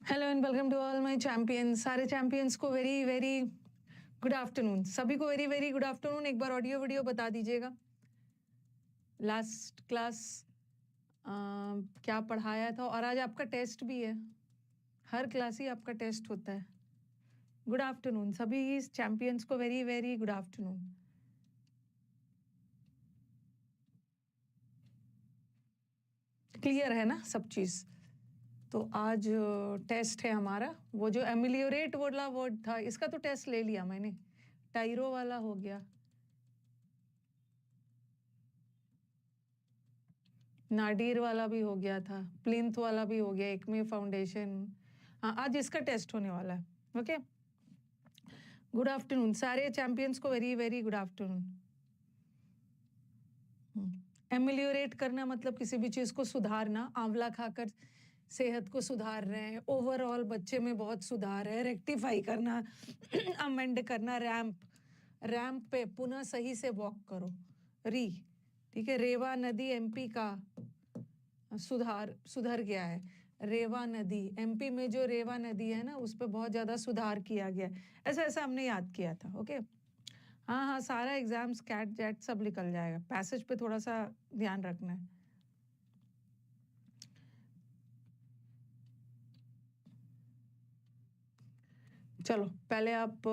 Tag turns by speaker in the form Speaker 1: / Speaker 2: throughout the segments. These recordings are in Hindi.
Speaker 1: Hello and welcome to all my champions. सारे चैंपियंस को वेरी वेरी गुड आफ्टरनून। सभी को वेरी वेरी गुड आफ्टरनून। एक बार ऑडियो वीडियो बता दीजिएगा लास्ट क्लास क्या पढ़ाया था, और आज आपका टेस्ट भी है। हर क्लास ही आपका टेस्ट होता है। गुड आफ्टरनून सभी चैंपियंस को very very good afternoon. Clear है ना सब चीज़? तो आज टेस्ट है हमारा। वो जो एमिलियोरेट वाला वर्ड था, इसका तो टेस्ट ले लिया मैंने। टाइरो वाला हो गया, नाडीर वाला भी हो गया था, प्लिंथ वाला भी हो गया, एकमे फाउंडेशन। हाँ, आज इसका टेस्ट होने वाला है। ओके, गुड आफ्टरनून सारे चैंपियंस को very very good afternoon. Ameliorate करना मतलब किसी भी चीज़ को सुधारना। आंवला खाकर सेहत को सुधार रहे हैं, ओवरऑल बच्चे में बहुत सुधार है। रेक्टिफाई करना, अमेंड करना, रैंप पे पुनः सही से वॉक करो। ठीक है। रेवा नदी एमपी का सुधर गया है। रेवा नदी एमपी में जो रेवा नदी है ना, उस पर बहुत ज़्यादा सुधार किया गया है। ऐसा ऐसा हमने याद किया था। ओके, हाँ हाँ, सारा एग्जाम्स कैट जेट सब निकल जाएगा। पैसेज पे थोड़ा सा ध्यान रखना है। चलो पहले आप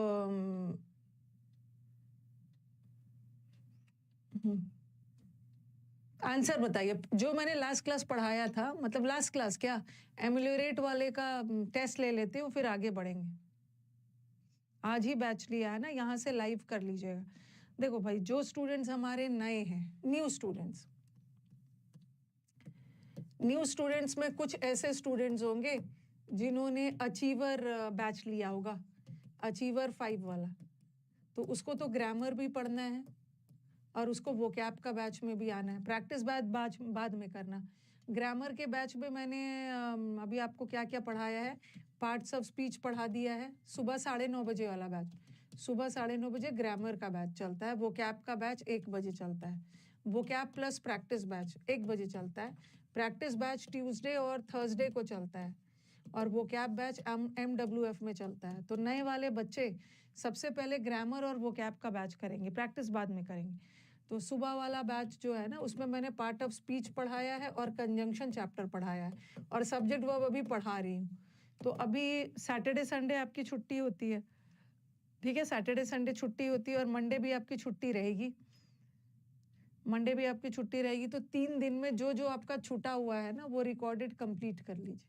Speaker 1: आंसर बताइए। जो मैंने लास्ट क्लास पढ़ाया था, मतलब लास्ट क्लास क्या, एमिलियोरेट वाले का टेस्ट ले लेते हो, फिर आगे बढ़ेंगे। आज ही बैच लिया है ना, यहाँ से लाइव कर लीजिएगा। देखो भाई, जो स्टूडेंट्स हमारे नए हैं, न्यू स्टूडेंट्स में कुछ ऐसे स्टूडेंट्स होंगे जिन्होंने अचीवर बैच लिया होगा, अचीवर 5 वाला। तो उसको तो ग्रामर भी पढ़ना है और उसको वोकैब का बैच में भी आना है। प्रैक्टिस बाद में करना। ग्रामर के बैच में मैंने अभी आपको क्या क्या पढ़ाया है, पार्ट्स ऑफ स्पीच पढ़ा दिया है। सुबह 9:30 बजे वाला बैच, सुबह 9:30 बजे ग्रामर का बैच चलता है। वोकैब का बैच 1 बजे चलता है। वोकैब प्लस प्रैक्टिस बैच 1 बजे चलता है। प्रैक्टिस बैच ट्यूसडे और थर्सडे को चलता है, और वोकैब बैच MWF में चलता है। तो नए वाले बच्चे सबसे पहले ग्रामर और वोकैब का बैच करेंगे, प्रैक्टिस बाद में करेंगे। तो सुबह वाला बैच जो है ना, उसमें मैंने पार्ट ऑफ स्पीच पढ़ाया है और कंजंक्शन चैप्टर पढ़ाया है, और सब्जेक्ट वर्ब अभी पढ़ा रही हूँ। तो अभी सैटरडे संडे आपकी छुट्टी होती है, ठीक है। सैटरडे संडे छुट्टी होती है, और मंडे भी आपकी छुट्टी रहेगी। मंडे भी आपकी छुट्टी रहेगी। तो 3 दिन में जो जो आपका छूटा हुआ है ना, वो रिकॉर्डेड कंप्लीट कर लीजिए।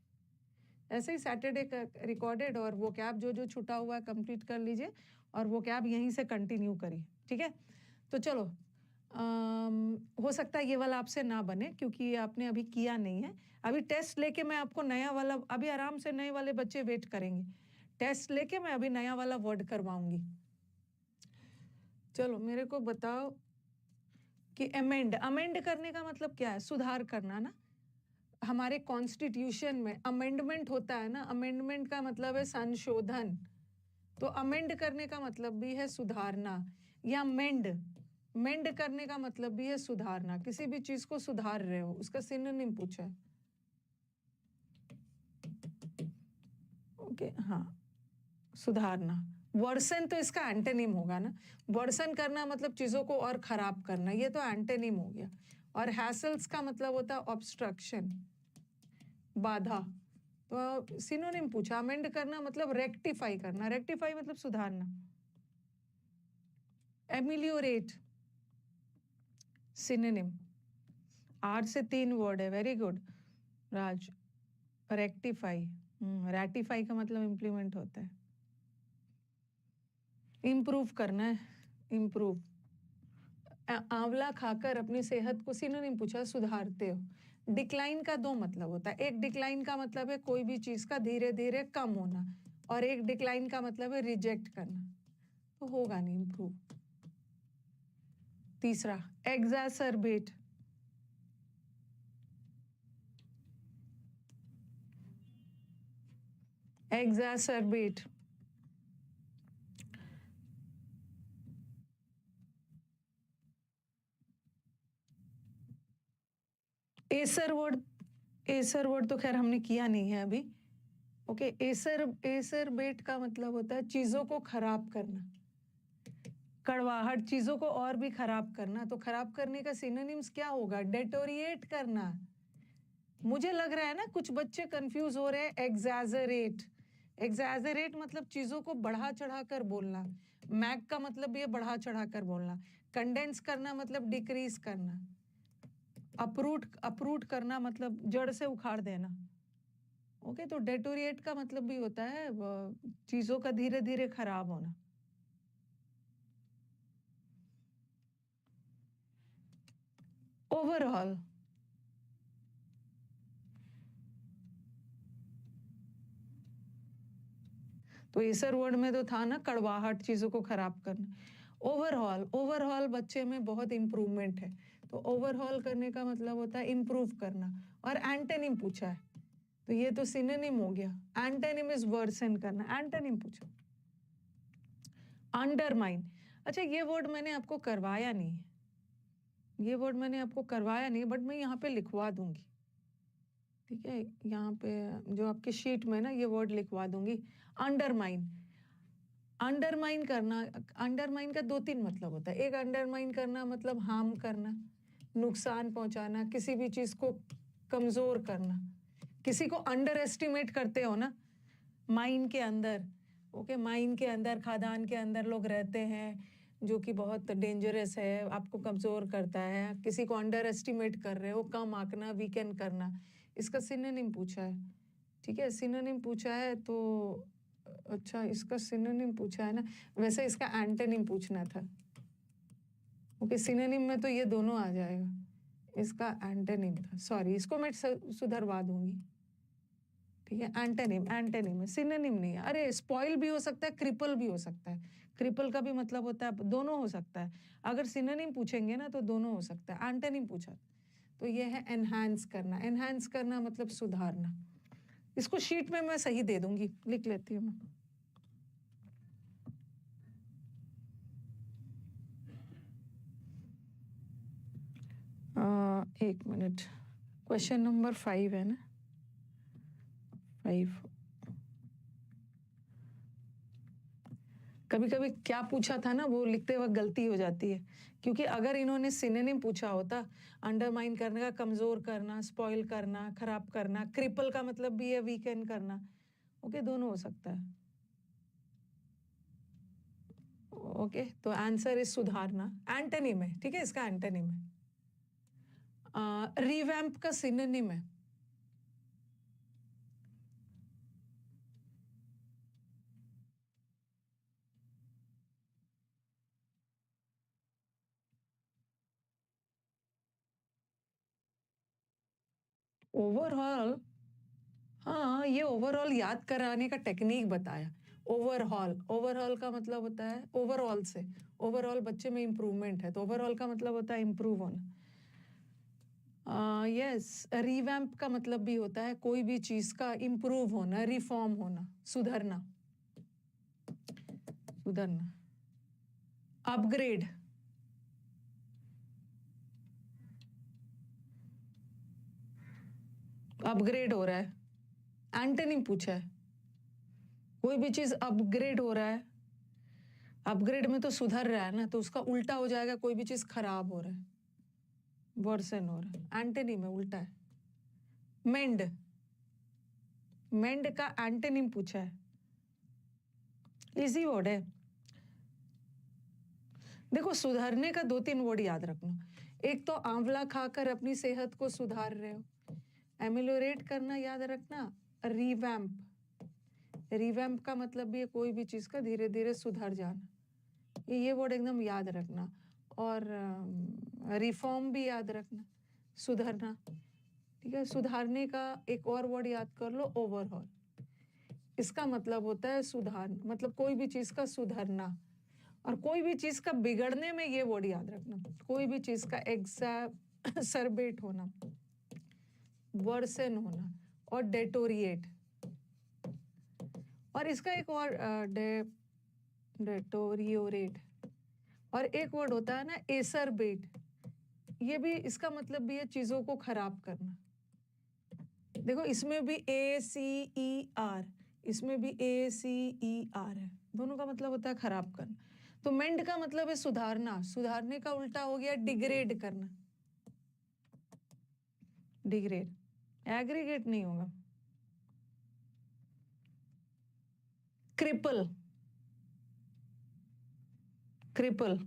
Speaker 1: ऐसे ही सैटरडे का रिकॉर्डेड, और वो कैब जो जो छूटा हुआ है कंप्लीट कर लीजिए, और वो कैब यहीं से कंटिन्यू करिए, ठीक है। तो चलो, हो सकता है ये वाला आपसे ना बने, क्योंकि आपने अभी किया नहीं है। अभी टेस्ट लेके मैं आपको नया वाला, अभी आराम से नए वाले बच्चे वेट करेंगे। टेस्ट लेके मैं अभी नया वाला वर्ड करवाऊंगी। चलो मेरे को बताओ कि अमेंड करने का मतलब क्या है? सुधार करना ना। हमारे कॉन्स्टिट्यूशन में अमेंडमेंट होता है ना, अमेंडमेंट का मतलब है संशोधन। तो अमेंड करने का मतलब भी है सुधारना, या मेंड करने का मतलब भी है सुधारना। किसी भी चीज को सुधार रहे हो, उसका सिनोनिम पूछा है। ओके, हाँ, सुधारना। वर्सन तो इसका एंटोनिम होगा ना। वर्सन करना मतलब चीजों को और खराब करना, ये तो एंटोनिम हो गया। और हैसल्स का मतलब होता है ऑब्स्ट्रक्शन, बाधा। तो सिनोनिम पूछा। अमेंड करना मतलब रेक्टिफाई करना, रेक्टिफाई मतलब सुधारना। एमिलियोरेट सिनोनिम, आर से 3 वर्ड है। वेरी गुड राज। रेक्टिफाई, रेटिफाई का मतलब इम्प्लीमेंट होता है, इम्प्रूव करना है, इम्प्रूव। आंवला खाकर अपनी सेहत को, सिनोनिम पूछा, सुधारते हो। डिक्लाइन का 2 मतलब होता है। एक डिक्लाइन का मतलब है कोई भी चीज का धीरे धीरे कम होना, और एक डिक्लाइन का मतलब है रिजेक्ट करना। तो होगा नहीं इम्प्रूव। तीसरा, एग्जैसरबेट, एग्जैसरबेट। एसर वर्ड तो खैर हमने किया नहीं है अभी। ओके, एसरबेट का मतलब होता है चीजों को खराब करना, कड़वाहट, चीजों को और भी खराब करना। तो खराब करने का सिनोनिम्स क्या होगा? डेटोरिएट करना। मुझे लग रहा है ना कुछ बच्चे कंफ्यूज हो रहे हैं। एग्जैजरेट, एग्जैजरेट मतलब चीजों को बढ़ा चढ़ा कर बोलना। मैग का मतलब ये बढ़ा चढ़ा कर बोलना। कंडेंस करना मतलब डिक्रीज करना। अपरूट करना मतलब जड़ से उखाड़ देना। ओके, तो डेटोरिएट का मतलब भी होता है चीजों का धीरे धीरे खराब होना। ओवरऑल, तो एसर वर्ड में तो था ना कड़वाहट, चीजों को खराब करना। ओवरऑल, ओवरऑल बच्चे में बहुत इंप्रूवमेंट है। तो ओवरऑल करने का मतलब होता है इंप्रूव करना। और एंटोनिम पूछा है, तो ये तो सिनोनिम हो गया। एंटोनिम इज वर्सन करना। एंटोनिम पूछा, अंडरमाइन। अच्छा, ये वर्ड मैंने आपको करवाया नहीं है, ये वर्ड मैंने आपको करवाया नहीं, बट मैं यहाँ पे लिखवा दूंगी। ठीक है, यहाँ पे जो आपके शीट में ना ये वर्ड लिखवा दूंगी, अंडरमाइन। अंडरमाइन करना, अंडरमाइन का दो तीन मतलब होता है। एक, अंडरमाइन करना मतलब हार्म करना, नुकसान पहुंचाना, किसी भी चीज को कमजोर करना। किसी को अंडर एस्टिमेट करते हो ना, माइन के अंदर। ओके, माइन के अंदर, खादान के अंदर लोग रहते हैं जो कि बहुत डेंजरस है, आपको कमजोर करता है। किसी को अंडर एस्टिमेट कर रहे हो, कम आंकना, वीकेंड करना। इसका सिनोनिम पूछा है। ठीक है, सिनोनिम पूछा है तो अच्छा, इसका सिनोनिम पूछा है ना, वैसे इसका एंटोनिम पूछना था। ओके, सिनोनिम में तो ये दोनों आ जाएगा, इसका एंटोनिम था, सॉरी, इसको मैं सुधरवा दूंगी। ठीक है, एंटोनिम, एंटोनिम है, सिनोनिम नहीं है। अरे, स्पॉइल भी हो सकता है, क्रिपल भी हो सकता है। क्रिपल का भी मतलब होता है, दोनों हो सकता है। अगर सिनोनिम पूछेंगे ना तो दोनों हो सकता है। एंटोनिम पूछा तो ये है एनहांस करना। एनहांस करना मतलब सुधारना। इसको शीट में मैं सही दे दूंगी, लिख लेती हूँ मैं। एक मिनट, क्वेश्चन नंबर 5 है ना, 5। कभी कभी क्या पूछा था ना वो लिखते वक्त गलती हो जाती है, क्योंकि अगर इन्होंने सिनोनिम पूछा होता, अंडरमाइन करने का कमजोर करना, स्पॉइल करना, खराब करना, क्रिपल का मतलब भी है वीकेंड करना। ओके, दोनों हो सकता है। ओके, तो आंसर इज सुधारना। एंटोनिम है, ठीक है, इसका एंटोनिम है। रिवैम्प का सिनोनिम है ओवरऑल। हाँ, ये ओवरऑल याद कराने का टेक्निक बताया। ओवरऑल, ओवरऑल का मतलब होता है ओवरऑल से, ओवरऑल बच्चे में इंप्रूवमेंट है, तो ओवरऑल का मतलब होता है इंप्रूव होना। यस, रिवैम्प का मतलब भी होता है कोई भी चीज का इंप्रूव होना, रिफॉर्म होना, सुधरना, सुधरना। अपग्रेड, अपग्रेड हो रहा है। एंटोनिम पूछा है, कोई भी चीज अपग्रेड हो रहा है, अपग्रेड में तो सुधर रहा है ना, तो उसका उल्टा हो जाएगा, कोई भी चीज खराब हो रहा है, वर्सन हो रहा है। एंटोनिम है, उल्टा है। मेंड, मेंड का एंटोनिम पूछा है, इजी वर्ड है। देखो, सुधारने का दो तीन वर्ड याद रखना। एक तो आंवला खाकर अपनी सेहत को सुधार रहे हो, एमिलोरेट करना याद रखना। रिवैम्प, रिवैम्प का भी है कोई भी चीज का धीरे धीरे सुधर जाना, ये वर्ड एकदम याद रखना। और रिफॉर्म भी याद रखना, सुधरना। ठीक है, सुधारने का एक और वर्ड याद कर लो, ओवरऑल। इसका मतलब होता है सुधार, मतलब कोई भी चीज का सुधरना। और कोई भी चीज का बिगड़ने में ये वर्ड याद रखना, कोई भी चीज का एग्जैसरबेट होना, वर्सन होना, और डेटोरिएट। और इसका एक और डेटोरियोरेट, और एक वर्ड होता है ना एसरबेट, ये भी, इसका मतलब भी है चीजों को खराब करना। देखो इसमें भी ACER, इसमें भी ACER है, दोनों का मतलब होता है खराब करना। तो मेंड का मतलब है सुधारना, सुधारने का उल्टा हो गया डिग्रेड करना, डिग्रेड, एग्रीगेट नहीं होगा। क्रिपल, क्रिपल,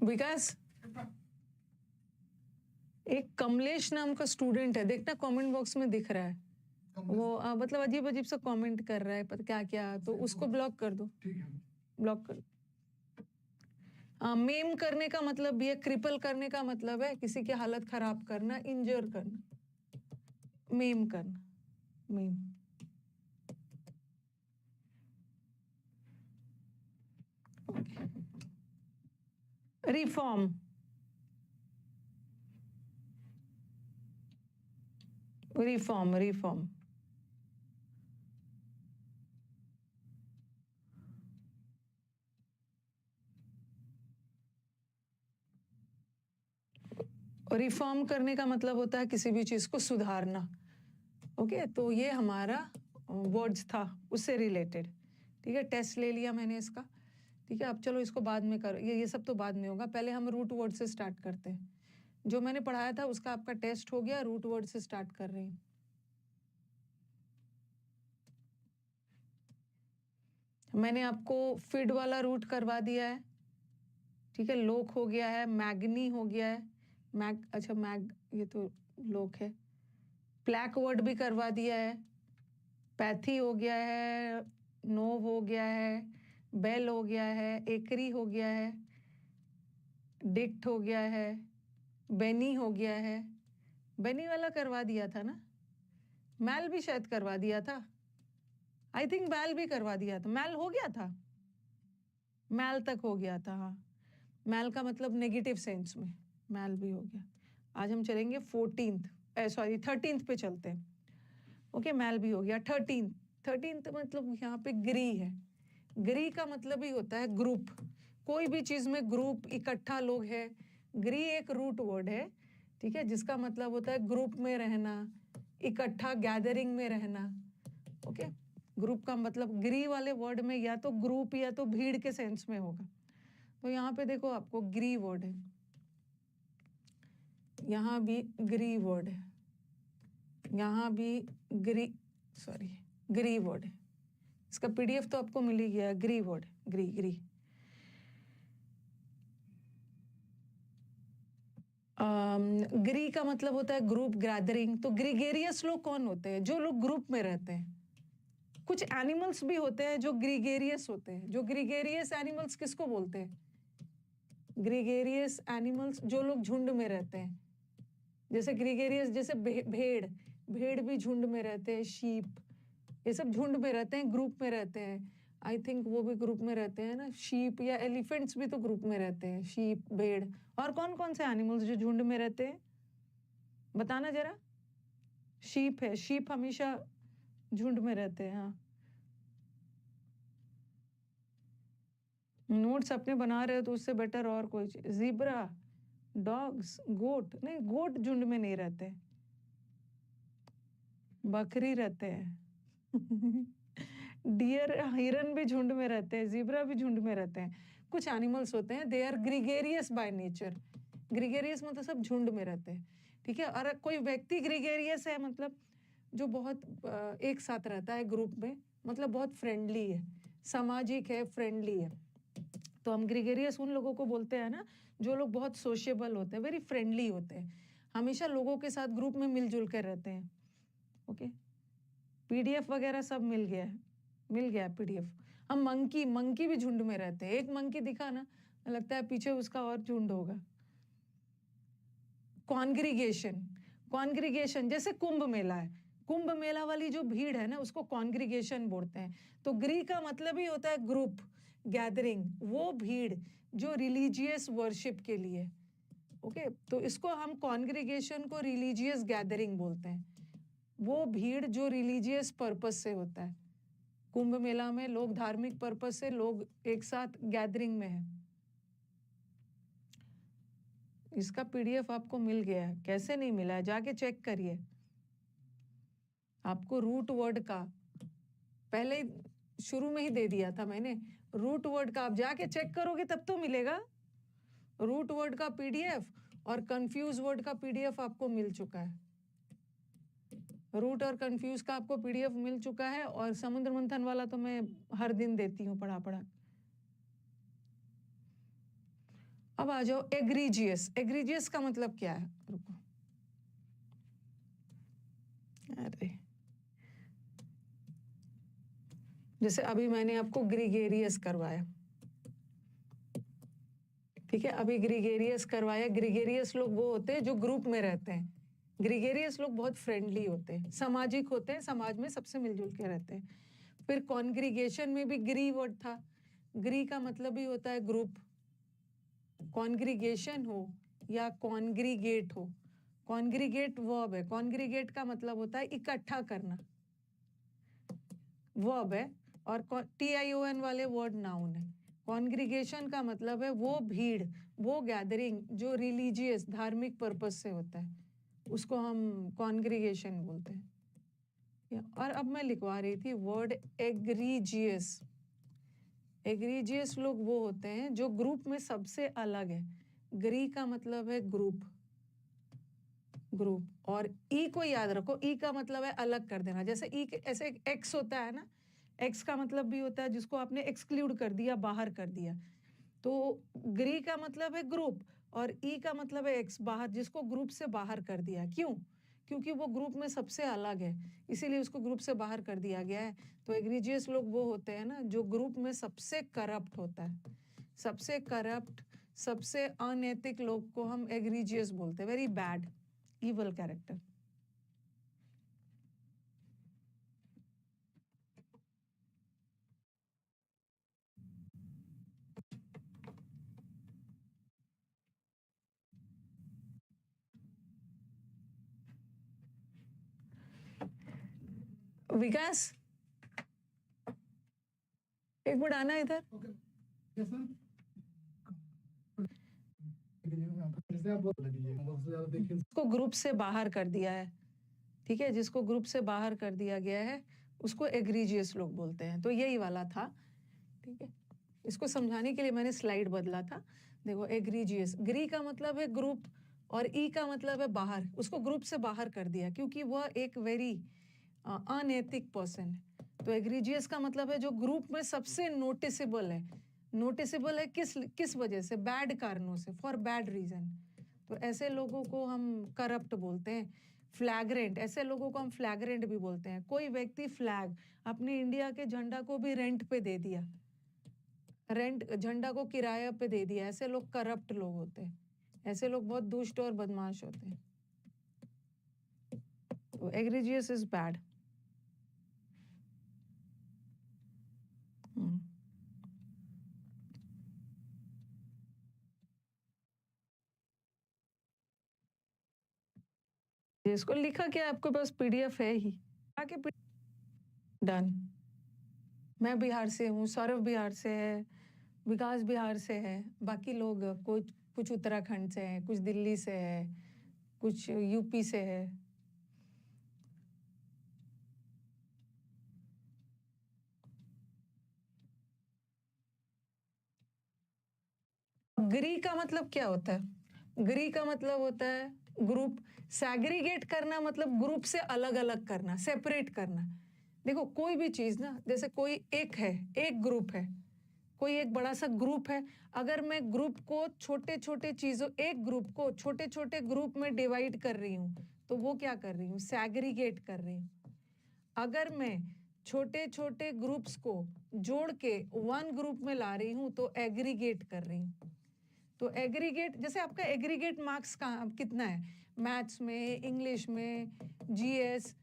Speaker 1: विकास एक कमलेश नाम का स्टूडेंट है, देखना कमेंट बॉक्स में दिख रहा है, वो मतलब अजीब अजीब सा कमेंट कर रहा है, पर क्या क्या, तो उसको ब्लॉक कर दो,
Speaker 2: ठीक है,
Speaker 1: ब्लॉक कर दो। मेम करने का मतलब भी है, क्रिपल करने का मतलब है किसी की हालत खराब करना, इंजर करना, मेम करना, ma'am. Reform, reform, reform, reform करने का मतलब होता है किसी भी चीज को सुधारना। ओके, तो ये हमारा वर्ड्स था उससे रिलेटेड। ठीक है, टेस्ट ले लिया मैंने इसका। ठीक है, अब चलो इसको बाद में करो, ये सब तो बाद में होगा, पहले हम रूट वर्ड से स्टार्ट करते हैं। जो मैंने पढ़ाया था उसका आपका टेस्ट हो गया, रूट वर्ड से स्टार्ट कर रही हूँ। मैंने आपको फिड वाला रूट करवा दिया है। ठीक है, लोक हो गया है, मैग्नी हो गया है, मैग, अच्छा मैग ये तो लोक है। प्लैक वर्ड भी करवा दिया है, पैथी हो गया है, नोव हो गया है, बेल हो गया है, एकरी हो गया है, डिक्ट हो गया है, बेनी हो गया है। बेनी वाला करवा दिया था ना, मैल भी शायद करवा दिया था, आई थिंक मैल भी करवा दिया था, मैल हो गया था, मैल तक हो गया था, हाँ। मैल का मतलब नेगेटिव सेंस में, मैल भी हो गया। आज हम चलेंगे 13th पे चलते हैं। ओके, मैल भी हो गया। 13th मतलब यहाँ पे ग्री है। ग्री का मतलब ही होता है ग्रुप, कोई भी चीज में ग्रुप, इकट्ठा लोग है। ग्री एक रूट वर्ड है, ठीक है, जिसका मतलब होता है ग्रुप में रहना, इकट्ठा, गैदरिंग में रहना। ओके, ग्रुप का मतलब ग्री वाले वर्ड में या तो ग्रुप या तो भीड़ के सेंस में होगा। तो यहाँ पे देखो आपको ग्री वर्ड है, यहाँ भी ग्री वर्ड है, यहाँ भी ग्री वर्ड है। इसका PDF तो आपको मिल ही गया, ग्री वर्ड, ग्री, ग्री। ग्री का मतलब होता है ग्रुप, गैदरिंग। तो ग्रीगेरियस लोग कौन होते हैं? जो लोग ग्रुप में रहते हैं। कुछ एनिमल्स भी होते हैं जो ग्रीगेरियस होते हैं। जो ग्रीगेरियस एनिमल्स किसको बोलते हैं? ग्रीगेरियस एनिमल्स जो लोग झुंड में रहते हैं, जैसे ग्रीगेरियस, जैसे भेड़, भेड़ भी झुंड में रहते हैं, शीप, ये सब झुंड में रहते हैं, ग्रुप में रहते हैं। आई थिंक वो भी ग्रुप में रहते हैं ना, शीप या एलिफेंट्स भी तो ग्रुप में रहते हैं, शीप, भेड़। और कौन कौन से एनिमल्स जो झुंड में रहते हैं, बताना जरा। शीप है, शीप हमेशा झुंड में रहते हैं, हाँ। नोट्स अपने बना रहे हो तो उससे बेटर और कोई चीज। ज़ीब्रा, डॉग्स, गोट, नहीं गोट झुंड में नहीं रहते, बकरी रहते हैं। डियर, हिरन भी झुंड में रहते हैं, ज़ीब्रा भी झुंड में रहते हैं। कुछ एनिमल्स होते हैं, they are gregarious by nature. Gregarious मतलब सब झुंड में रहते हैं, ठीक है। और कोई व्यक्ति ग्रीगेरियस है मतलब जो बहुत एक साथ रहता है ग्रुप में, मतलब बहुत फ्रेंडली है, सामाजिक है, फ्रेंडली है। तो हम ग्रीगेरियस उन लोगों को बोलते हैं ना जो लोग बहुत सोशेबल होते हैं, वेरी फ्रेंडली होते हैं, हमेशा लोगों के साथ ग्रुप में मिलजुल कर रहते हैं। ओके, PDF वगैरह सब मिल गया है, मिल गया PDF। हम मंकी भी झुंड में रहते हैं। एक मंकी दिखा ना, लगता है पीछे उसका और झुंड होगा। कॉन्ग्रीगेशन, कॉन्ग्रीगेशन जैसे कुंभ मेला है, कुंभ मेला वाली जो भीड़ है ना उसको कॉन्ग्रीगेशन बोलते हैं। तो ग्री का मतलब ही होता है ग्रुप, गैदरिंग, वो भीड़ जो रिलीजियस वर्शिप के लिए। ओके, तो इसको हम कॉन्ग्रीगेशन को रिलीजियस गैदरिंग बोलते हैं, वो भीड़ जो रिलीजियस पर्पस से होता है, कुंभ मेला में लोग धार्मिक पर्पज से लोग एक साथ गैदरिंग में है। इसका पीडीएफ आपको मिल गया है, कैसे नहीं मिला है जाके चेक करिए। आपको रूट वर्ड का पहले शुरू में ही दे दिया था मैंने, रूट वर्ड का आप जाके चेक करोगे तब तो मिलेगा। रूट वर्ड का पीडीएफ और कंफ्यूज वर्ड का पीडीएफ आपको मिल चुका है। रूट और कंफ्यूज का आपको पीडीएफ मिल चुका है, और समुद्र मंथन वाला तो मैं हर दिन देती हूँ पढ़ा। अब आ जाओ एग्रीजियस। एग्रीजियस का मतलब क्या है? रुको, अरे जैसे अभी मैंने आपको ग्रीगेरियस करवाया, ठीक है, अभी ग्रीगेरियस करवाया। ग्रीगेरियस लोग वो होते हैं जो ग्रुप में रहते हैं। ग्रीगेरियस लोग बहुत फ्रेंडली होते हैं, सामाजिक होते हैं, समाज में सबसे मिलजुल के रहते हैं। फिर कॉन्ग्रीगेशन में भी ग्री वर्ड था। ग्री का मतलब ही होता है ग्रुप। कॉन्ग्रीगेशन हो या कॉन्ग्रीगेट हो, कॉन्ग्रीगेट वर्ब है। कॉन्ग्रीगेट का मतलब होता है इकट्ठा करना, वर्ब है। और TION वाले वर्ड नाउन है। कॉन्ग्रीगेशन का मतलब है वो भीड़, वो गैदरिंग जो रिलीजियस धार्मिक पर्पज से होता है, उसको हम कॉन्ग्रीगेशन बोलते हैं। और अब मैं लिखवा रही थी वर्ड एग्रीजियस। एग्रीजियस लोग वो होते हैं जो ग्रुप में सबसे अलग है। ग्री का मतलब है ग्रुप, ग्रुप। और ई को याद रखो, ई का मतलब है अलग कर देना। जैसे ई ऐसे एक्स होता है ना, एक्स का मतलब भी होता है जिसको आपने एक्सक्लूड कर दिया, बाहर कर दिया। तो ग्री का मतलब है ग्रुप, और ई का मतलब है एक्स, बाहर, जिसको ग्रुप से बाहर कर दिया। क्यों? क्योंकि वो ग्रुप में सबसे अलग है, इसीलिए उसको ग्रुप से बाहर कर दिया गया है। तो एग्रीजियस लोग वो होते हैं ना जो ग्रुप में सबसे करप्ट होता है। सबसे करप्ट, सबसे अनैतिक लोग को हम एग्रीजियस बोलते हैं। Very bad, evil character. विकास, एक मिनट आना इधर। उसको ग्रुप से बाहर कर दिया है, ठीक है, जिसको ग्रुप से बाहर कर दिया गया है उसको एग्रीजियस लोग बोलते हैं। तो यही वाला था, ठीक है। इसको समझाने के लिए मैंने स्लाइड बदला था। देखो एग्रीजियस, ग्री का मतलब है ग्रुप और ई का मतलब है बाहर। उसको ग्रुप से बाहर कर दिया क्योंकि वह एक वेरी अनैतिक पर्सन है। तो एग्रीजियस का मतलब है जो ग्रुप में सबसे नोटिसेबल है। नोटिसेबल है किस वजह से? बैड कारणों से, फॉर बैड रीजन। तो ऐसे लोगों को हम करप्ट बोलते हैं। फ्लैग्रेंट, ऐसे लोगों को हम फ्लैग्रेंट भी बोलते हैं। कोई व्यक्ति फ्लैग, अपने इंडिया के झंडा को भी रेंट पे दे दिया, रेंट, झंडा को किराया पे दे दिया, ऐसे लोग करप्ट लोग होते हैं। ऐसे लोग बहुत दुष्ट और बदमाश होते हैं। तो एग्रीजियस इज बैड। इसको लिखा क्या, आपके पास पीडीएफ है ही, आके डन। मैं बिहार से हूँ, सौरभ बिहार से है, विकास बिहार से है, बाकी लोग कुछ उत्तराखंड से है, कुछ दिल्ली से है, कुछ यूपी से है। ग्री का मतलब क्या होता है? ग्री का मतलब होता है ग्रुप। सैग्रीगेट करना मतलब ग्रुप से अलग अलग करना, सेपरेट करना। देखो कोई भी चीज ना, जैसे कोई एक है, एक ग्रुप है, कोई एक बड़ा सा ग्रुप है। अगर मैं ग्रुप को छोटे छोटे चीजों, एक ग्रुप को छोटे छोटे ग्रुप में डिवाइड कर रही हूँ तो वो क्या कर रही हूँ? सैग्रीगेट कर रही हूँ। अगर मैं छोटे छोटे ग्रुप्स को जोड़ के वन ग्रुप में ला रही हूँ तो एग्रीगेट कर रही हूँ। तो एग्रीगेट, जैसे आपका एग्रीगेट मार्क्स कितना है मैथ्स में, इंग्लिश में, जीएस,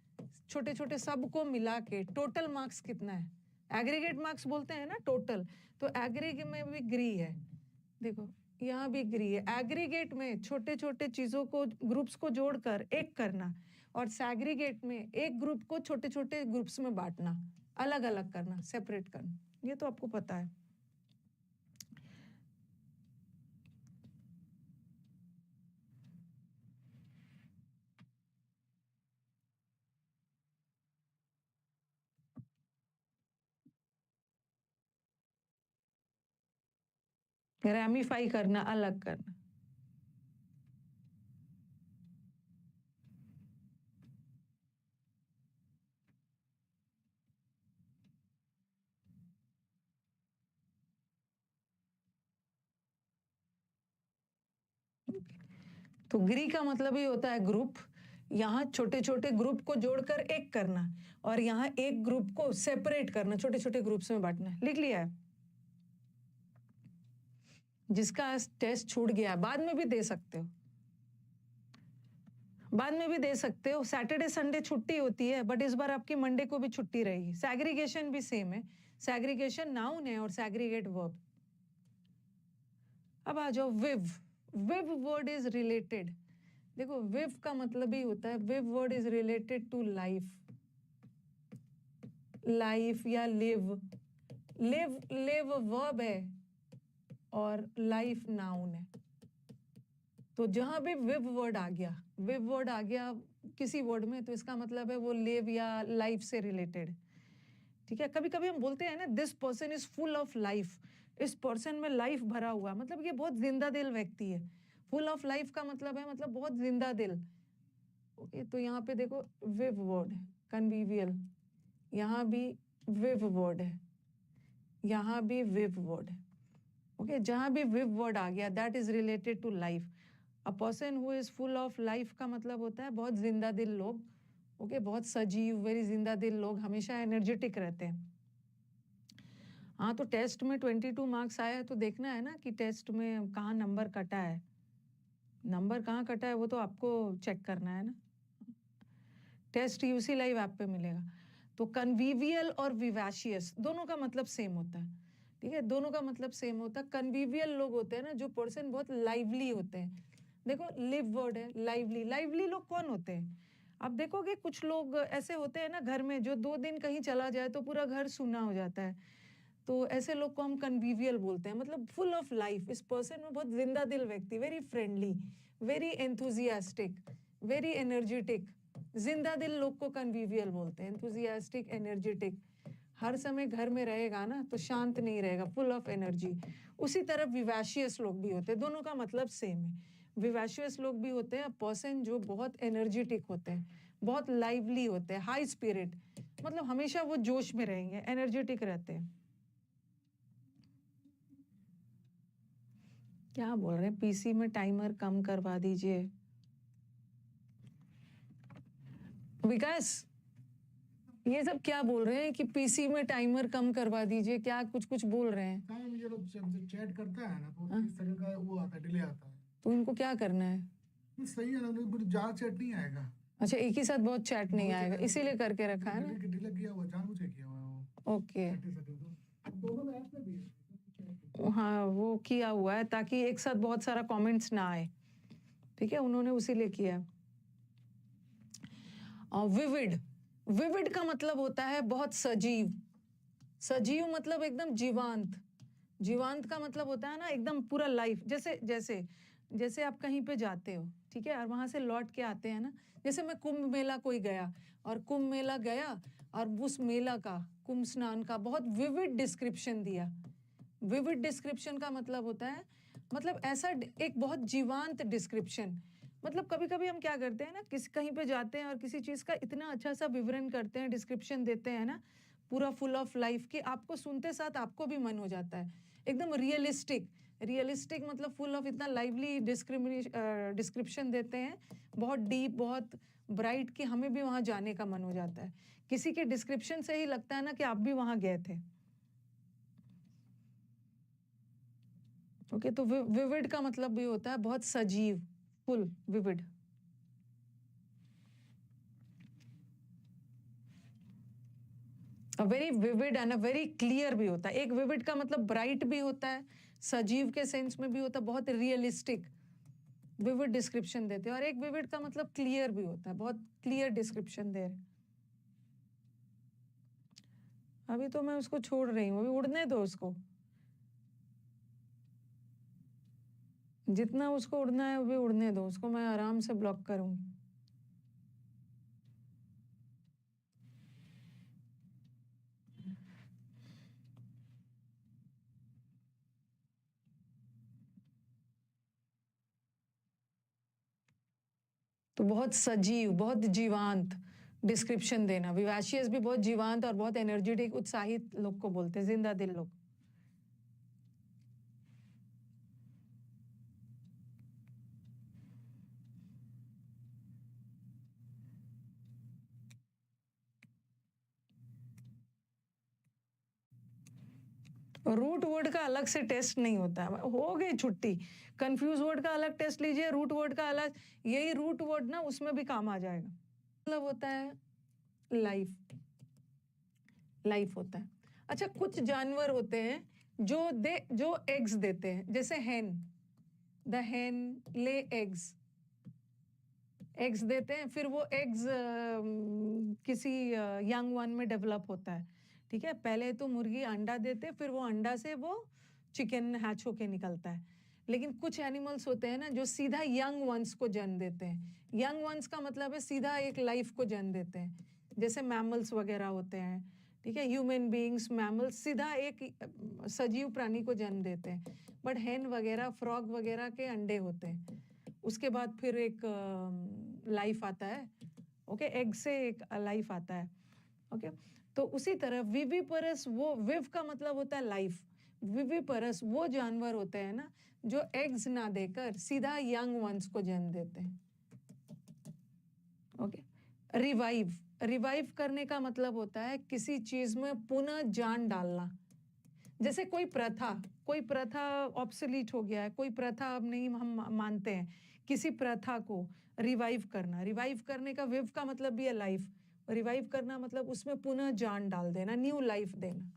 Speaker 1: छोटे छोटे सबको मिला के टोटल मार्क्स कितना है? एग्रीगेट मार्क्स बोलते हैं ना टोटल। तो एग्रीगेट में भी ग्री है, देखो यहाँ भी ग्री है। एग्रीगेट में छोटे छोटे चीजों को, ग्रुप्स को जोड़कर एक करना, और सैग्रीगेट में एक ग्रुप को छोटे छोटे ग्रुप्स में बांटना। अलग अलग करना, सेपरेट करना, ये तो आपको पता है। रैमिफाई करना, अलग करना। तो ग्री का मतलब ही होता है ग्रुप। यहाँ छोटे छोटे ग्रुप को जोड़कर एक करना, और यहाँ एक ग्रुप को सेपरेट करना, छोटे छोटे ग्रुप्स में बांटना। लिख लिया है? जिसका टेस्ट छूट गया बाद में भी दे सकते हो, बाद में भी दे सकते हो। सैटरडे संडे छुट्टी होती है, बट इस बार आपकी मंडे को भी छुट्टी रहेगी। सैग्रीगेशन भी सेम है, सैग्रीगेशन नाउन है और सैग्रीगेट वर्ब। अब आ जाओ viv. Viv word is related. देखो विव का मतलब ही होता है, viv word is related to life. Life या लिव। लिव वर्ब है और लाइफ नाउन है। तो जहां भी विव वर्ड आ गया, विव वर्ड आ गया किसी वर्ड में, तो इसका मतलब है वो लिव या लाइफ से रिलेटेड। ठीक है, कभी कभी हम बोलते हैं ना, this person is full of life, इस पर्सन में लाइफ भरा हुआ, मतलब ये बहुत जिंदा दिल व्यक्ति है। फुल ऑफ लाइफ का मतलब है मतलब बहुत जिंदा दिल। ओके, तो यहाँ पे देखो विव वर्ड है, कन्वीवियल, यहाँ भी विव वर्ड है, यहाँ भी विव वर्ड है। ओके, जहाँ भी विव वर्ड आ गया that is related to life. A person who is full of life का मतलब होता है बहुत जिंदा दिल लोग। ओके, बहुत सजीव, वेरी जिंदा दिल लोग हमेशा एनर्जेटिक रहते हैं। हाँ, तो टेस्ट में 22 मार्क्स आया है, तो देखना है ना कि टेस्ट में कहाँ नंबर कटा है। नंबर कहाँ कटा है वो तो आपको चेक करना है ना। टेस्ट यूसी लाइव ऐप पे मिलेगा। तो कन्वीवियल और विवाशियस दोनों का मतलब सेम होता है। ठीक है, दोनों का मतलब सेम होता है। कन्वीवियल लोग होते हैं ना, जो पर्सन बहुत लाइवली होते हैं। देखो लिव वर्ड है, लाइवली। लाइवली लोग कौन होते हैं? आप देखोगे कुछ लोग ऐसे होते हैं ना घर में, जो 2 दिन कहीं चला जाए तो पूरा घर सूना हो जाता है। तो ऐसे लोग को हम कन्वीवियल बोलते हैं, मतलब फुल ऑफ लाइफ। इस पर्सन में बहुत जिंदा दिल व्यक्ति, very friendly, very enthusiastic, very energetic. जिंदा दिल लोग को कन्वीवियल बोलते हैं, एंथुजियास्टिक, एनर्जेटिक। हर समय घर में रहेगा ना तो शांत नहीं रहेगा, फुल ऑफ एनर्जी। उसी तरह विवाशियस लोग भी होते हैं, दोनों का मतलब सेम है। विवाशियस लोग भी होते हैं पर्सन जो बहुत एनर्जेटिक होते हैं, बहुत लाइवली होते हैं, हाई स्पिरिट, मतलब हमेशा वो जोश में रहेंगे, एनर्जेटिक रहते हैं। क्या बोल रहे हैं? पीसी में टाइमर कम करवा दीजिए। विकास, ये सब क्या बोल रहे हैं कि पीसी में टाइमर कम करवा दीजिए? क्या कुछ कुछ बोल रहे हैं?
Speaker 2: ये लोग जब चैट करता है ना तो इस तरह का वो आता है, डिले आता है।
Speaker 1: तो इनको क्या करना है?
Speaker 2: सही है ना, ज्यादा चैट नहीं आएगा।
Speaker 1: अच्छा, एक ही साथ बहुत चैट नहीं आएगा, इसीलिए करके रखा है ना।
Speaker 2: डिले किया हुआ, जानबूझ के किया हुआ है वो।
Speaker 1: ओके,
Speaker 2: 30 सेकंड दोनों में ऐप में भी है।
Speaker 1: हाँ वो किया हुआ है ताकि एक साथ बहुत सारा कमेंट्स ना आए। ठीक है, उन्होंने उसीलिए किया। और विविड, विविड का मतलब होता है बहुत सजीव। सजीव मतलब एकदम जीवांत। जीवांत का मतलब होता है ना एकदम पूरा लाइफ। जैसे जैसे जैसे आप कहीं पे जाते हो, ठीक है, और वहां से लौट के आते हैं ना। जैसे मैं कुंभ मेला कोई गया, और कुंभ मेला गया और उस मेला का, कुंभ स्नान का बहुत विविड डिस्क्रिप्शन दिया। विविड डिस्क्रिप्शन का मतलब होता है मतलब ऐसा एक बहुत जीवांत डिस्क्रिप्शन। मतलब कभी कभी हम क्या करते हैं ना, किसी कहीं पे जाते हैं और किसी चीज़ का इतना अच्छा सा विवरण करते हैं, डिस्क्रिप्शन देते हैं ना, पूरा फुल ऑफ लाइफ, कि आपको सुनते साथ आपको भी मन हो जाता है। एकदम रियलिस्टिक। रियलिस्टिक मतलब फुल ऑफ इतना लाइवली डिस्क्रिप्शन देते हैं, बहुत डीप, बहुत ब्राइट, कि हमें भी वहाँ जाने का मन हो जाता है। किसी के डिस्क्रिप्शन से ही लगता है ना कि आप भी वहाँ गए थे। ओके, तो विविड का मतलब भी होता है बहुत सजीव, full, vivid. Very vivid and very clear भी होता है। एक विविड का मतलब ब्राइट भी होता है, सजीव के सेंस में भी होता है, बहुत रियलिस्टिक विविड डिस्क्रिप्शन देते हैं। और एक विविड का मतलब क्लियर भी होता है, बहुत क्लियर डिस्क्रिप्शन दे रहे। अभी तो मैं उसको छोड़ रही हूँ, अभी उड़ने दो उसको, जितना उसको उड़ना है अभी उड़ने दो उसको, मैं आराम से ब्लॉक करूँगी। तो बहुत सजीव, बहुत जीवांत डिस्क्रिप्शन देना। विवाशियस भी बहुत जीवांत और बहुत एनर्जेटिक, उत्साहित लोग को बोलते हैं, जिंदा दिल लोग। रूट वर्ड का अलग से टेस्ट नहीं होता, हो गई छुट्टी। कंफ्यूज वर्ड का अलग टेस्ट लीजिए, रूट वर्ड का अलग, यही रूट वर्ड ना उसमें भी काम आ जाएगा। मतलब होता है लाइफ, लाइफ होता है। अच्छा, कुछ जानवर होते हैं जो एग्स देते हैं, जैसे हेन, द हेन ले एग्स, एग्स देते हैं, फिर वो एग्स किसी यंग वन में डेवलप होता है, ठीक है। पहले तो मुर्गी अंडा देते, फिर वो अंडा से वो चिकन हैच होके निकलता है। लेकिन कुछ एनिमल्स होते हैं ना जो सीधा यंग वंस को जन्म देते हैं। यंग वंस का मतलब है सीधा एक लाइफ को जन्म देते हैं, जैसे मैमल्स वगैरह होते हैं, ठीक है। ह्यूमन बीइंग्स, मैमल्स सीधा एक सजीव प्राणी को जन्म देते हैं। बट हेन वगैरह, फ्रॉग वगैरह के अंडे होते हैं, उसके बाद फिर एक लाइफ आता है, ओके, एग से एक लाइफ आता है, ओके। तो उसी तरह विविपरस, वो विव का मतलब होता है लाइफ, विविपरस वो जानवर होते हैं ना जो एग्स ना देकर सीधा यंग वंस को जन्म देते हैं, ओके। रिवाइव, रिवाइव करने का मतलब होता है किसी चीज में पुनः जान डालना। जैसे कोई प्रथा ऑब्सोलीट हो गया है, कोई प्रथा अब नहीं हम मानते हैं, किसी प्रथा को रिवाइव करना। रिवाइव करने का विव का मतलब भी है लाइफ, रिवाइव करना मतलब उसमें पुनः जान डाल देना, न्यू लाइफ देना।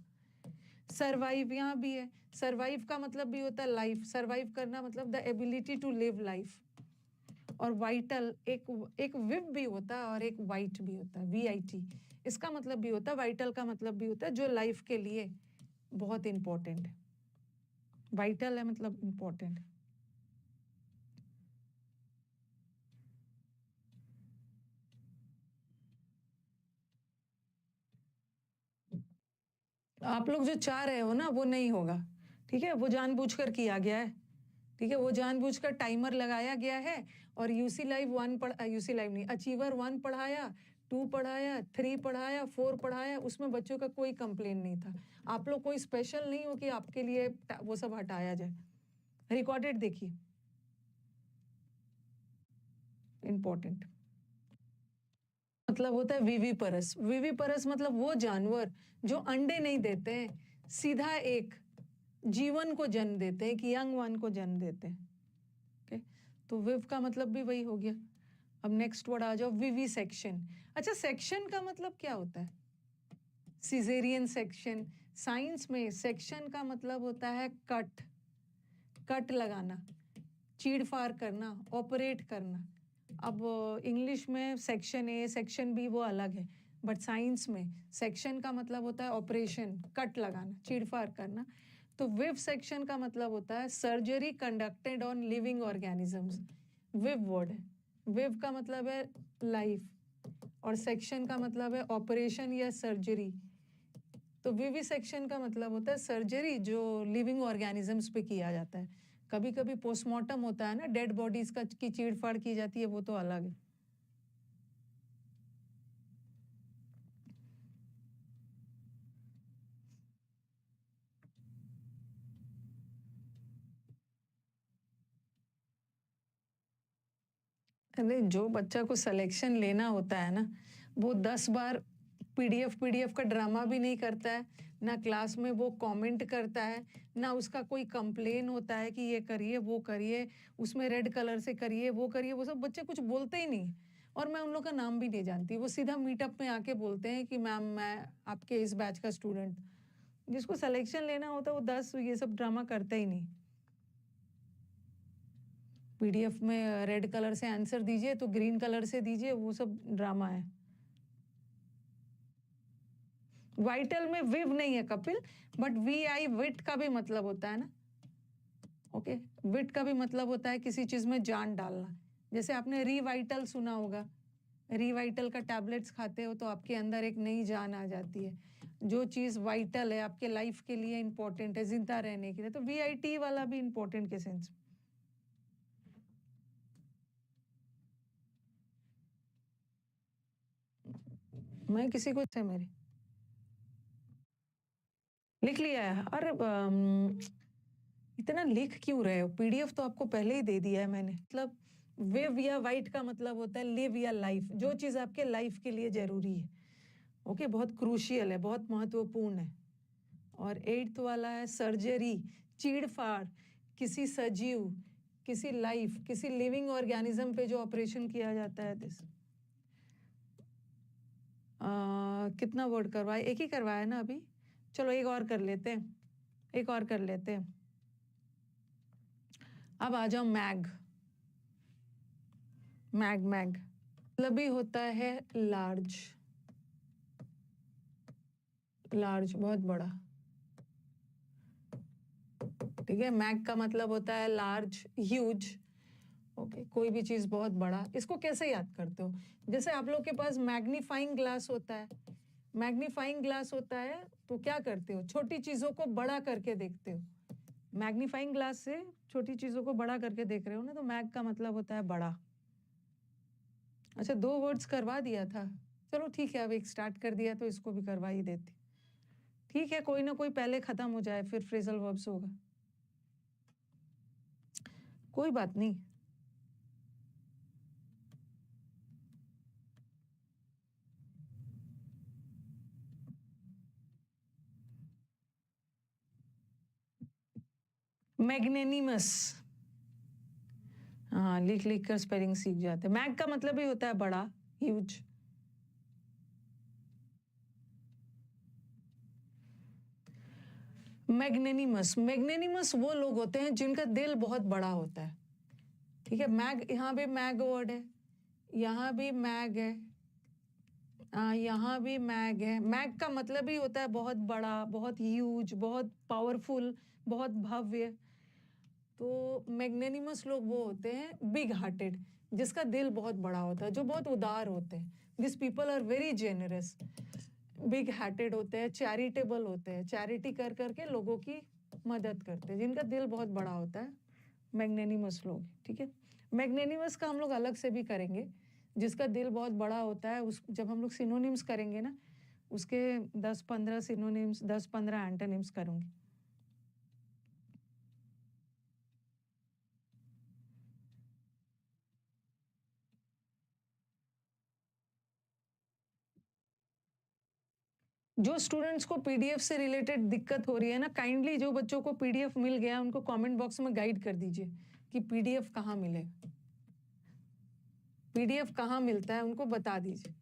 Speaker 1: सरवाइव यहाँ भी है, सरवाइव का मतलब भी होता है लाइफ, सरवाइव करना मतलब the ability to live life. और वाइटल, एक विव भी होता है और एक वाइट भी होता है, VIT, इसका मतलब भी होता है, वाइटल का मतलब भी होता है जो लाइफ के लिए बहुत इंपॉर्टेंट है। वाइटल है मतलब इंपॉर्टेंट। आप लोग जो चाह रहे हो ना वो नहीं होगा, ठीक है। वो जानबूझकर किया गया है, ठीक है। वो जानबूझकर टाइमर लगाया गया है। और यूसी लाइव 1 यूसी लाइव नहीं, अचीवर 1 पढ़ाया, 2 पढ़ाया, 3 पढ़ाया, 4 पढ़ाया, उसमें बच्चों का कोई कंप्लेन नहीं था। आप लोग कोई स्पेशल नहीं हो कि आपके लिए वो सब हटाया जाए। रिकॉर्डेड देखिए, इंपॉर्टेंट। मतलब होता है विविपरस, विविपरस मतलब वो जानवर जो अंडे नहीं देते हैं, सीधा एक जीवन को जन्म देते हैं, एक यंग वन को जन्म देते हैं, ओके। तो विव का मतलब भी वही हो गया। अब नेक्स्ट वर्ड आ जाओ, विवी सेक्शन। अच्छा, सेक्शन का मतलब क्या होता है? Caesarean section. साइंस में सेक्शन का मतलब होता है कट, कट लगाना, चीड़-फाड़ करना, ऑपरेट करना। अब इंग्लिश में सेक्शन ए, सेक्शन बी वो अलग है, बट साइंस में सेक्शन का मतलब होता है ऑपरेशन, कट लगाना, चीड़-फाड़ करना। तो विव सेक्शन का मतलब होता है surgery conducted on living organisms. Viv word है, विव का मतलब है लाइफ और सेक्शन का मतलब है ऑपरेशन या सर्जरी। तो विविसेक्शन का मतलब होता है सर्जरी जो लिविंग ऑर्गेनिजम्स पे किया जाता है। कभी कभी पोस्टमार्टम होता है ना, डेड बॉडीज का की चीड़-फाड़ की जाती है, वो तो अलग है। अरे जो बच्चा को सिलेक्शन लेना होता है ना, वो 10 बार पीडीएफ का ड्रामा भी नहीं करता है, ना क्लास में वो कमेंट करता है, ना उसका कोई कंप्लेन होता है कि ये करिए वो करिए, उसमें रेड कलर से करिए वो करिए, वो सब बच्चे कुछ बोलते ही नहीं। और मैं उन लोग का नाम भी नहीं जानती, वो सीधा मीटअप में आके बोलते हैं कि मैम मैं आपके इस बैच का स्टूडेंट। जिसको सिलेक्शन लेना होता है वो 10 ये सब ड्रामा करते ही नहीं। पीडीएफ में रेड कलर से आंसर दीजिए तो ग्रीन कलर से दीजिए, वो सब ड्रामा है। वाइटल में विव नहीं है कपिल, बट वी आई विट का भी मतलब होता है ना। ओके, विट का भी मतलब होता है किसी चीज में जान डालना। जैसे आपने रिवाइटल सुना होगा, रिवाइटल का टैबलेट्स खाते हो तो आपके अंदर एक नई जान आ जाती है। जो चीज वाइटल है, आपके लाइफ के लिए इंपॉर्टेंट है, जिंदा रहने के लिए, तो VIT वाला भी इंपॉर्टेंट के सेंस। मैं किसी को से मेरे लिख लिया है। अरे इतना लिख क्यों रहे हो? PDF तो आपको पहले ही दे दिया है मैंने। मतलब विव या वाइट का मतलब होता है लिव या लाइफ, जो चीज आपके लाइफ के लिए जरूरी है। ओके, बहुत क्रूशियल है, बहुत महत्वपूर्ण है। और 8th वाला है सर्जरी, चीड़-फाड़, किसी सजीव, किसी लाइफ, किसी लिविंग ऑर्गेनिज्म पे जो ऑपरेशन किया जाता है। दिस कितना वर्ड करवाए? एक ही करवाया ना अभी। चलो एक और कर लेते हैं, एक और कर लेते हैं। अब आ जाओ मैग। मैग मैग मतलब भी होता है लार्ज, लार्ज बहुत बड़ा। ठीक है, मैग का मतलब होता है लार्ज, ह्यूज। ओके, कोई भी चीज बहुत बड़ा। इसको कैसे याद करते हो? जैसे आप लोग के पास मैग्नीफाइंग ग्लास होता है, मैग्नीफाइंग ग्लास होता है तो क्या करते हो? छोटी चीजों को बड़ा करके देखते हो। मैग्नीफाइंग ग्लास से छोटी चीजों को बड़ा करके देख रहे हो ना, तो मैग का मतलब होता है बड़ा। अच्छा, 2 वर्ड्स करवा दिया था। चलो ठीक है, अब एक स्टार्ट कर दिया तो इसको भी करवा ही देते। ठीक है, कोई ना कोई पहले खत्म हो जाए, फिर फ्रेजल वर्ब्स होगा, कोई बात नहीं। मैग्नेनिमस, हाँ, लिख लिख कर स्पेलिंग सीख जाते हैं। मैग का मतलब ही होता है बड़ा, ह्यूज। मैग्नेनिमस, मैग्नेनिमस वो लोग होते हैं जिनका दिल बहुत बड़ा होता है। ठीक है, मैग, यहाँ भी मैग वर्ड है, यहाँ भी मैग है, यहाँ भी मैग है। मैग का मतलब ही होता है बहुत बड़ा, बहुत ह्यूज, बहुत पावरफुल, बहुत भव्य। तो मैग्नेनिमस लोग वो होते हैं बिग हार्टेड, जिसका दिल बहुत बड़ा होता है, जो बहुत उदार होते हैं। This people are very generous, big hearted होते हैं, चैरिटेबल होते हैं, चैरिटी कर करके लोगों की मदद करते हैं, जिनका दिल बहुत बड़ा होता है, मैग्नेनिमस लोग। ठीक है, मैग्नेनिमस का हम लोग अलग से भी करेंगे। जिसका दिल बहुत बड़ा होता है, उस जब हम लोग सिनोनिम्स करेंगे ना, उसके 10-15 सिनोनिम्स, 10-15 एंटोनिम्स करूंगी। जो स्टूडेंट्स को PDF से रिलेटेड दिक्कत हो रही है ना, काइंडली जो बच्चों को PDF मिल गया उनको कमेंट बॉक्स में गाइड कर दीजिए कि PDF कहाँ मिलेगा, PDF कहाँ मिलता है, उनको बता दीजिए।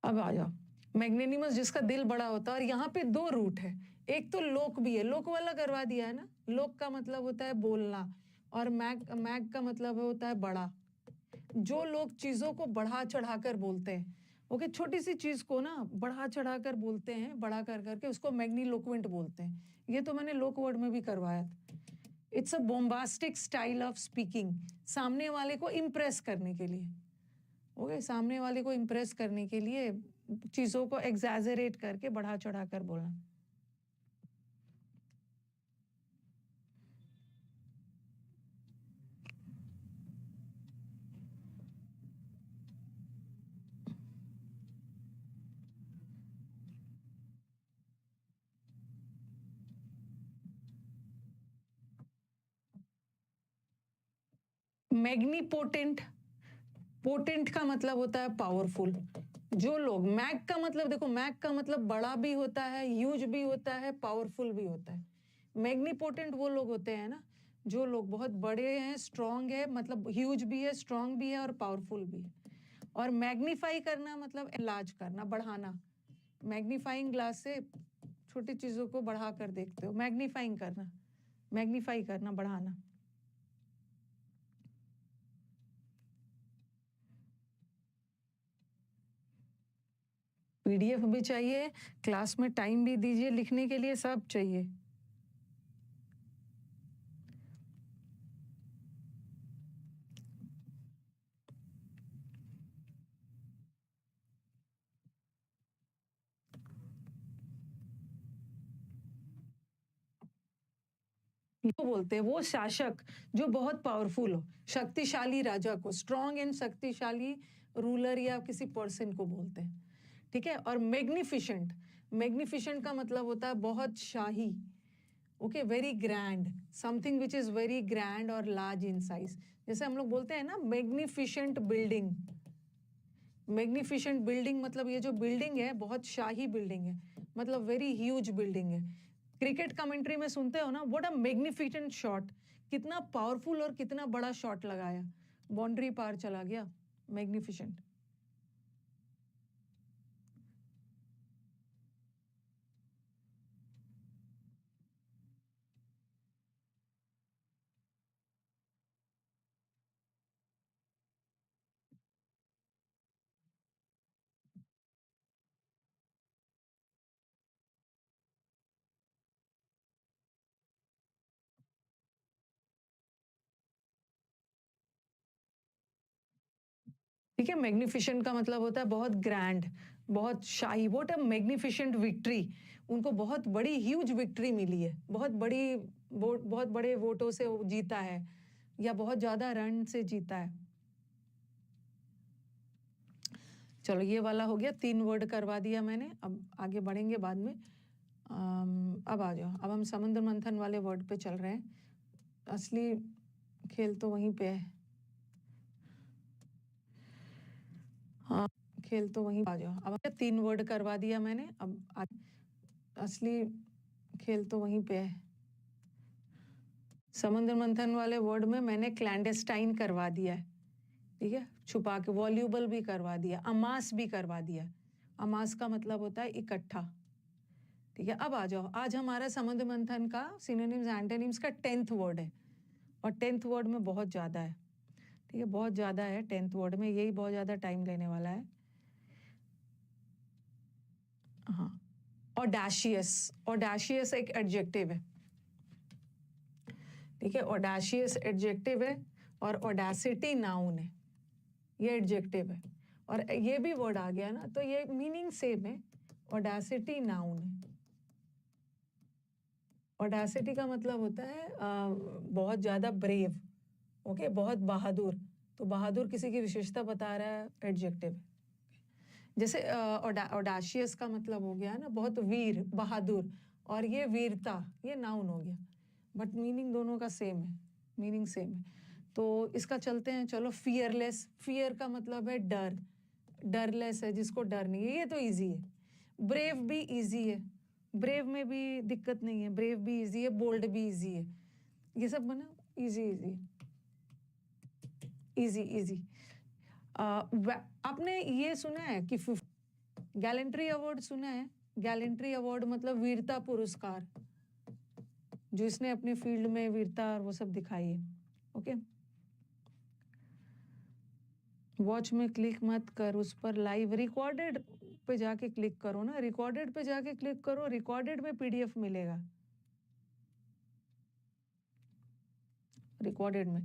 Speaker 1: अब आ जाओ, मैग्नेनिमस जिसका दिल बड़ा होता है। और यहाँ पे 2 रूट है, एक तो लोक भी है, लोक वाला करवा दिया है ना। लोक का मतलब होता है बोलना, और मैग, मैग का मतलब होता है बड़ा। जो लोग चीजों को बढ़ा चढ़ाकर बोलते हैं, ओके, छोटी सी चीज को ना बढ़ा चढ़ाकर बोलते हैं, बड़ा कर करके, उसको मैग्नीलोक्वेंट बोलते हैं। ये तो मैंने लोक वर्ड में भी करवाया था। It's a bombastic style of speaking, सामने वाले को इम्प्रेस करने के लिए। ओके, सामने वाले को इम्प्रेस करने के लिए चीजों को एग्जैजरेट करके बढ़ा चढ़ा कर बोलना। मैग्नीपोटेंट, पोटेंट का मतलब होता है पावरफुल। जो लोग, मैग का मतलब देखो, मैग का मतलब बड़ा भी होता है, ह्यूज भी होता है, पावरफुल भी होता है। मैग्नीपोटेंट वो लोग होते हैं ना, जो लोग बहुत बड़े हैं, स्ट्रांग है, मतलब ह्यूज भी है, स्ट्रांग भी है और पावरफुल भी है। और मैग्नीफाई करना मतलब एनलार्ज करना, बढ़ाना। मैग्नीफाइंग ग्लास से छोटी चीज़ों को बढ़ा कर देखते हो, मैग्नीफाइंग करना, मैग्नीफाई करना, बढ़ाना। पीडीएफ भी चाहिए, क्लास में टाइम भी दीजिए लिखने के लिए, सब चाहिए। वो बोलते हैं वो शासक जो बहुत पावरफुल हो, शक्तिशाली राजा को, स्ट्रॉन्ग एंड शक्तिशाली रूलर या किसी पर्सन को बोलते हैं, ठीक है। और मैग्निफिशेंट, मैग्निफिशेंट का मतलब होता है बहुत शाही, okay, very grand, something which is very grand और लार्ज इन साइज। जैसे हम लोग बोलते हैं ना मैग्निफिशेंट बिल्डिंग, मैग्निफिशेंट बिल्डिंग मतलब ये जो बिल्डिंग है बहुत शाही बिल्डिंग है, मतलब वेरी ह्यूज बिल्डिंग है। क्रिकेट कमेंट्री में सुनते हो ना, व्हाट अ मैग्निफिसेंट शॉट, कितना पावरफुल और कितना बड़ा शॉट लगाया, बाउंड्री पार चला गया, मैग्निफिसेंट। ठीक है, मैग्निफिसेंट का मतलब होता है बहुत ग्रैंड, बहुत शाही, व्हाट अ मैग्निफिसेंट विक्ट्री, उनको बहुत बड़ी ह्यूज विक्ट्री मिली है, बहुत बड़ी बहुत बड़े वोटों से वो जीता है या बहुत ज्यादा रन से जीता है। चलो ये वाला हो गया, 3 वर्ड करवा दिया मैंने, अब आगे बढ़ेंगे बाद में। अब आ जाओ, अब हम समुद्र मंथन वाले वर्ड पे चल रहे हैं, असली खेल तो वहीं पे है। हाँ, खेल तो वहीं, आ जाओ, अब 3 वर्ड करवा दिया मैंने, अब असली खेल तो वहीं पे है। समुद्र मंथन वाले वर्ड में मैंने क्लैंडेस्टाइन करवा दिया है, ठीक है, छुपा के, वॉल्यूबल भी करवा दिया, अमास भी करवा दिया। अमास का मतलब होता है इकट्ठा, ठीक है। अब आ जाओ, आज हमारा समुद्र मंथन का सिनोनिम्स एंटोनिम्स का 10th वर्ड है, और 10th वर्ड में बहुत ज़्यादा है, ठीक है, बहुत ज़्यादा है 10th वर्ड में, यही बहुत ज़्यादा टाइम लेने वाला है। हाँ, ऑडाशियस, ऑडाशियस एक एडजेक्टिव है, ठीक है, ऑडाशियस एडजेक्टिव है, और ऑडासिटी नाउन है, ये एडजेक्टिव है, और ये भी वर्ड आ गया ना तो ये मीनिंग सेम है, ऑडासिटी नाउन है। ऑडासिटी का मतलब होता है बहुत ज़्यादा ब्रेव, ओके, बहुत बहादुर, तो बहादुर किसी की विशेषता बता रहा है, एडजेक्टिव है। जैसे ऑडाशियस का मतलब हो गया ना बहुत वीर, बहादुर, और ये वीरता, ये नाउन हो गया, बट मीनिंग दोनों का सेम है, मीनिंग सेम है। तो इसका चलते हैं, चलो, फियरलेस, फियर का मतलब है डर, डरलेस है जिसको डर नहीं है, ये तो इजी है। ब्रेव भी इजी है, ब्रेव में भी दिक्कत नहीं है, ब्रेव भी इजी है, बोल्ड भी इजी है, ये सब बना इजी इजी इजी इजी। आपने ये सुना है कि गैलेंट्री अवार्ड सुना है? गैलेंट्री अवार्ड मतलब वीरता पुरस्कार, जो इसने अपने फील्ड में वीरता और वो सब दिखाई है, ओके। वॉच में क्लिक मत कर, उस पर लाइव रिकॉर्डेड पे जाके क्लिक करो ना, रिकॉर्डेड पे जाके क्लिक करो, रिकॉर्डेड में पीडीएफ मिलेगा, रिकॉर्डेड में।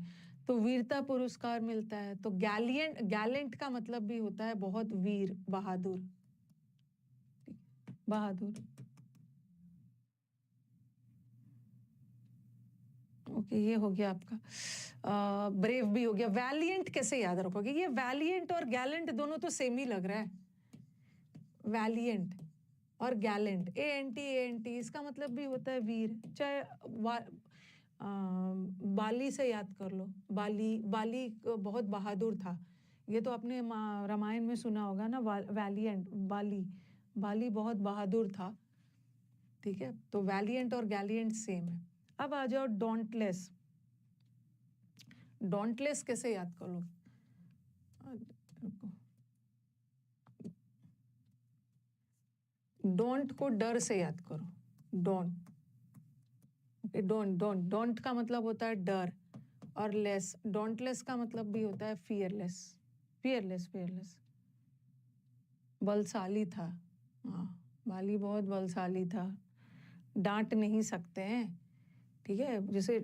Speaker 1: तो वीरता पुरस्कार मिलता है, तो गैलियंट, गैलेंट का मतलब भी होता है बहुत वीर, बहादुर, बहादुर, ओके, ये हो गया आपका। ब्रेव भी हो गया। वैलिएंट कैसे याद रखोगे? ये वैलिएंट और गैलेंट दोनों तो सेम ही लग रहा है, वैलिएंट और गैलेंट, ANT इसका मतलब भी होता है वीर, चाहे बाली से याद कर लो, बाली, बाली बहुत बहादुर था, ये तो आपने रामायण में सुना होगा ना, वैलिएंट, बाली, बाली बहुत बहादुर था, ठीक है। तो वैलिएंट और गैलिएंट सेम है। अब आ जाओ डॉन्टलेस, डॉन्टलेस कैसे याद कर लो? डोंट को डर से याद करो, don't. Okay, don't don't don't का मतलब होता है डर, और लेस, डोंटलेस का मतलब भी होता है फियरलेस, फियरलेस फियरलेस। बलशाली था, हाँ, बाली बहुत बलशाली था, डांट नहीं सकते हैं, ठीक है। जैसे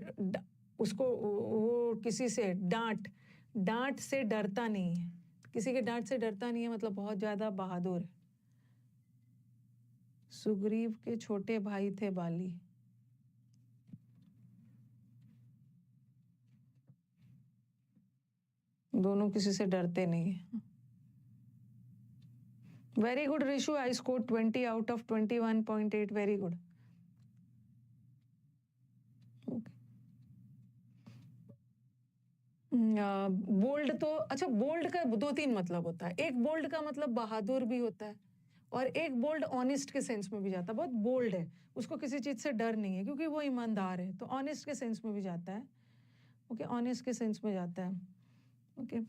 Speaker 1: उसको वो किसी से डांट से डरता नहीं है, किसी के डांट से डरता नहीं है मतलब बहुत ज्यादा बहादुर है। सुग्रीव के छोटे भाई थे बाली, दोनों किसी से डरते नहीं है। Very good Rishu, I score 20 out of 21.8, very good. Bold तो अच्छा, बोल्ड का 2-3 मतलब होता है। एक बोल्ड का मतलब बहादुर भी होता है, और एक बोल्ड ऑनेस्ट के सेंस में भी जाता है। बहुत बोल्ड है, उसको किसी चीज से डर नहीं है क्योंकि वो ईमानदार है, तो ऑनेस्ट के सेंस में भी जाता है। ओके, ऑनेस्ट के सेंस में जाता है। ओके,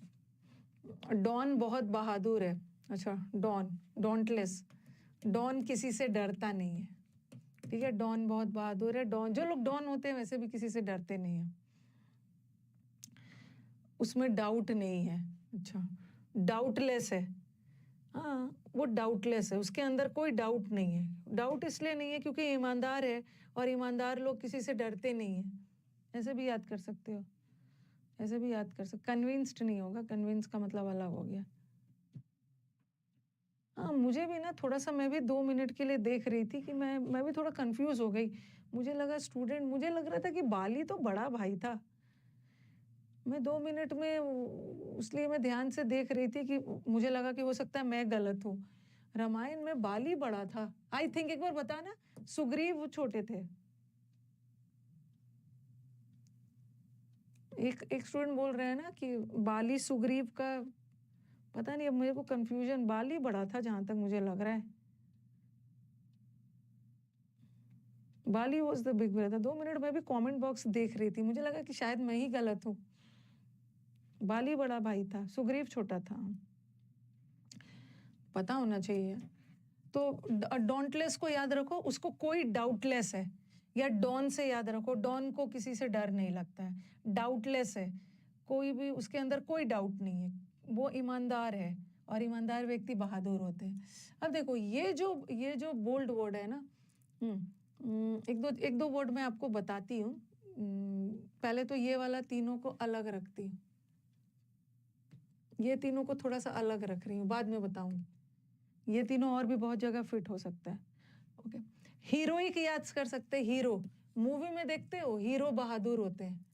Speaker 1: डॉन बहुत बहादुर है। अच्छा, डॉन डोंटलेस, डॉन किसी से डरता नहीं है, ठीक है। डॉन बहुत बहादुर है, डॉन, जो लोग डॉन होते हैं वैसे भी किसी से डरते नहीं है। उसमें डाउट नहीं है, अच्छा, डाउटलेस है, हाँ वो डाउटलेस है, उसके अंदर कोई डाउट नहीं है। डाउट इसलिए नहीं है क्योंकि ईमानदार है, और ईमानदार लोग किसी से डरते नहीं है। ऐसे भी याद कर सकते हो, ऐसे भी याद कर सकते। कन्विंस्ड नहीं होगा, कन्विंस का मतलब अलग हो गया। हाँ, मुझे भी ना थोड़ा सा, मैं भी 2 मिनट के लिए देख रही थी कि मैं भी थोड़ा कंफ्यूज हो गई। मुझे लगा स्टूडेंट, मुझे लग रहा था कि बाली तो बड़ा भाई था। मैं 2 मिनट में इसलिए मैं ध्यान से देख रही थी कि मुझे लगा कि हो सकता है मैं गलत हूँ। रामायण में बाली बड़ा था, आई थिंक। एक बार बताना, सुग्रीव छोटे थे। एक स्टूडेंट बोल रहे हैं ना कि बाली सुग्रीव का, पता नहीं, अब मेरे को कंफ्यूजन, बाली बड़ा था जहां तक मुझे लग रहा है। Bali was the big brother. 2 minute में भी कमेंट बॉक्स देख रही थी, मुझे लगा कि शायद मैं ही गलत हूँ। बाली बड़ा भाई था, सुग्रीव छोटा था, पता होना चाहिए। तो डोंटलेस को याद रखो, उसको कोई डाउटलेस है, या डॉन से याद रखो, डॉन को किसी से डर नहीं लगता है। डाउटलेस है, कोई भी उसके अंदर कोई डाउट नहीं है, वो ईमानदार है, और ईमानदार व्यक्ति बहादुर होते हैं। अब देखो ये जो बोल्ड वर्ड है ना, एक दो वर्ड मैं आपको बताती हूँ। पहले तो ये वाला तीनों को अलग रखती हूँ, ये तीनों को थोड़ा सा अलग रख रही हूँ, बाद में बताऊंगी। ये तीनों और भी बहुत जगह फिट हो सकता है। ओके, हीरोइक याद कर सकते हैं। हीरो, मूवी में देखते हो हीरो बहादुर होते हैं,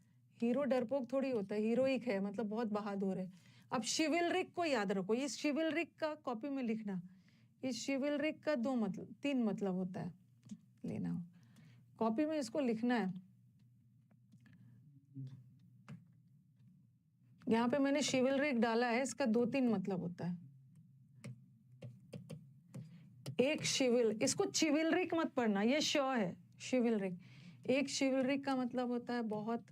Speaker 1: हीरो डरपोक थोड़ी होता है, हीरोइक है मतलब बहुत बहादुर है। अब शिविलरिक को याद रखो, ये शिविलरिक का कॉपी में लिखना, इस शिविलरिक का 3 मतलब होता है, लेना हो कॉपी में, इसको लिखना है। यहाँ पे मैंने शिविलरिक डाला है, इसका 2-3 मतलब होता है। एक शिविल, इसको चिविलरिक मत पढ़ना, ये श है, शिविलरिक। एक शिविलरिक का मतलब होता है बहुत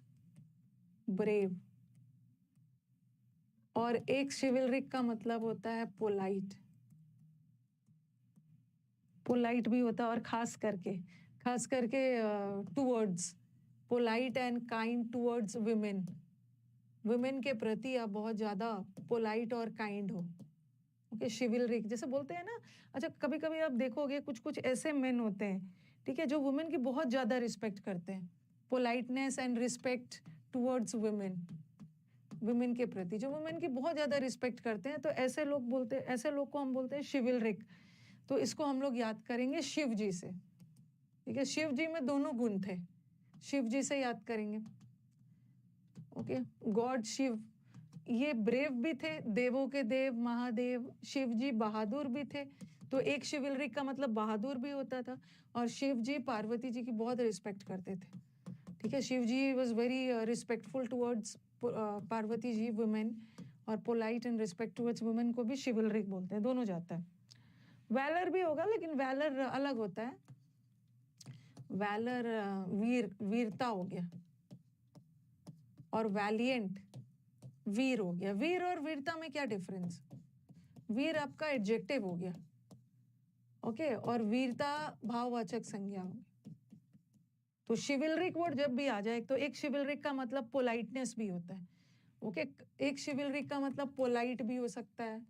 Speaker 1: ब्रेव, और एक शिविलरिक का मतलब होता है पोलाइट। पोलाइट भी होता है, और खास करके towards, polite and kind towards women, women के प्रति आप बहुत ज्यादा पोलाइट और काइंड हो। ओके, शिविलरिक जैसे बोलते हैं ना। अच्छा, कभी कभी आप देखोगे कुछ कुछ ऐसे मेन होते हैं, ठीक है, जो वुमेन की बहुत ज्यादा रिस्पेक्ट करते हैं, politeness and respect towards women, women के प्रति जो वुमेन की बहुत ज्यादा रिस्पेक्ट करते हैं, तो ऐसे लोग को हम बोलते हैं शिविलरिक। तो इसको हम लोग याद करेंगे शिव जी से, ठीक है। शिव जी में दोनों गुण थे, शिव जी से याद करेंगे। ओके, गॉड शिव, ये ब्रेव भी थे, देवों के देव महादेव। शिव जी बहादुर भी थे, तो एक शिविलरिक का मतलब बहादुर भी होता था। और शिव जी पार्वती जी की बहुत रिस्पेक्ट करते थे, ठीक है। Shiv ji was very respectful towards Parvati ji, women, और polite and respect towards women को भी शिविलरिक बोलते हैं, दोनों जाता है। वैलर भी होगा, लेकिन वैलर अलग होता है। वैलर वीरता हो गया, और वैलिएंट वीर हो गया। वीर और वीरता में क्या डिफरेंस? वीर आपका एडजेक्टिव हो गया, ओके, और वीरता भाववाचक संज्ञा होगी। तो शिविलरिक वर्ड जब भी आ जाए, तो एक शिविलरिक का मतलब पोलाइटनेस भी होता है। ओके, एक शिविलरिक का मतलब पोलाइट भी हो सकता है,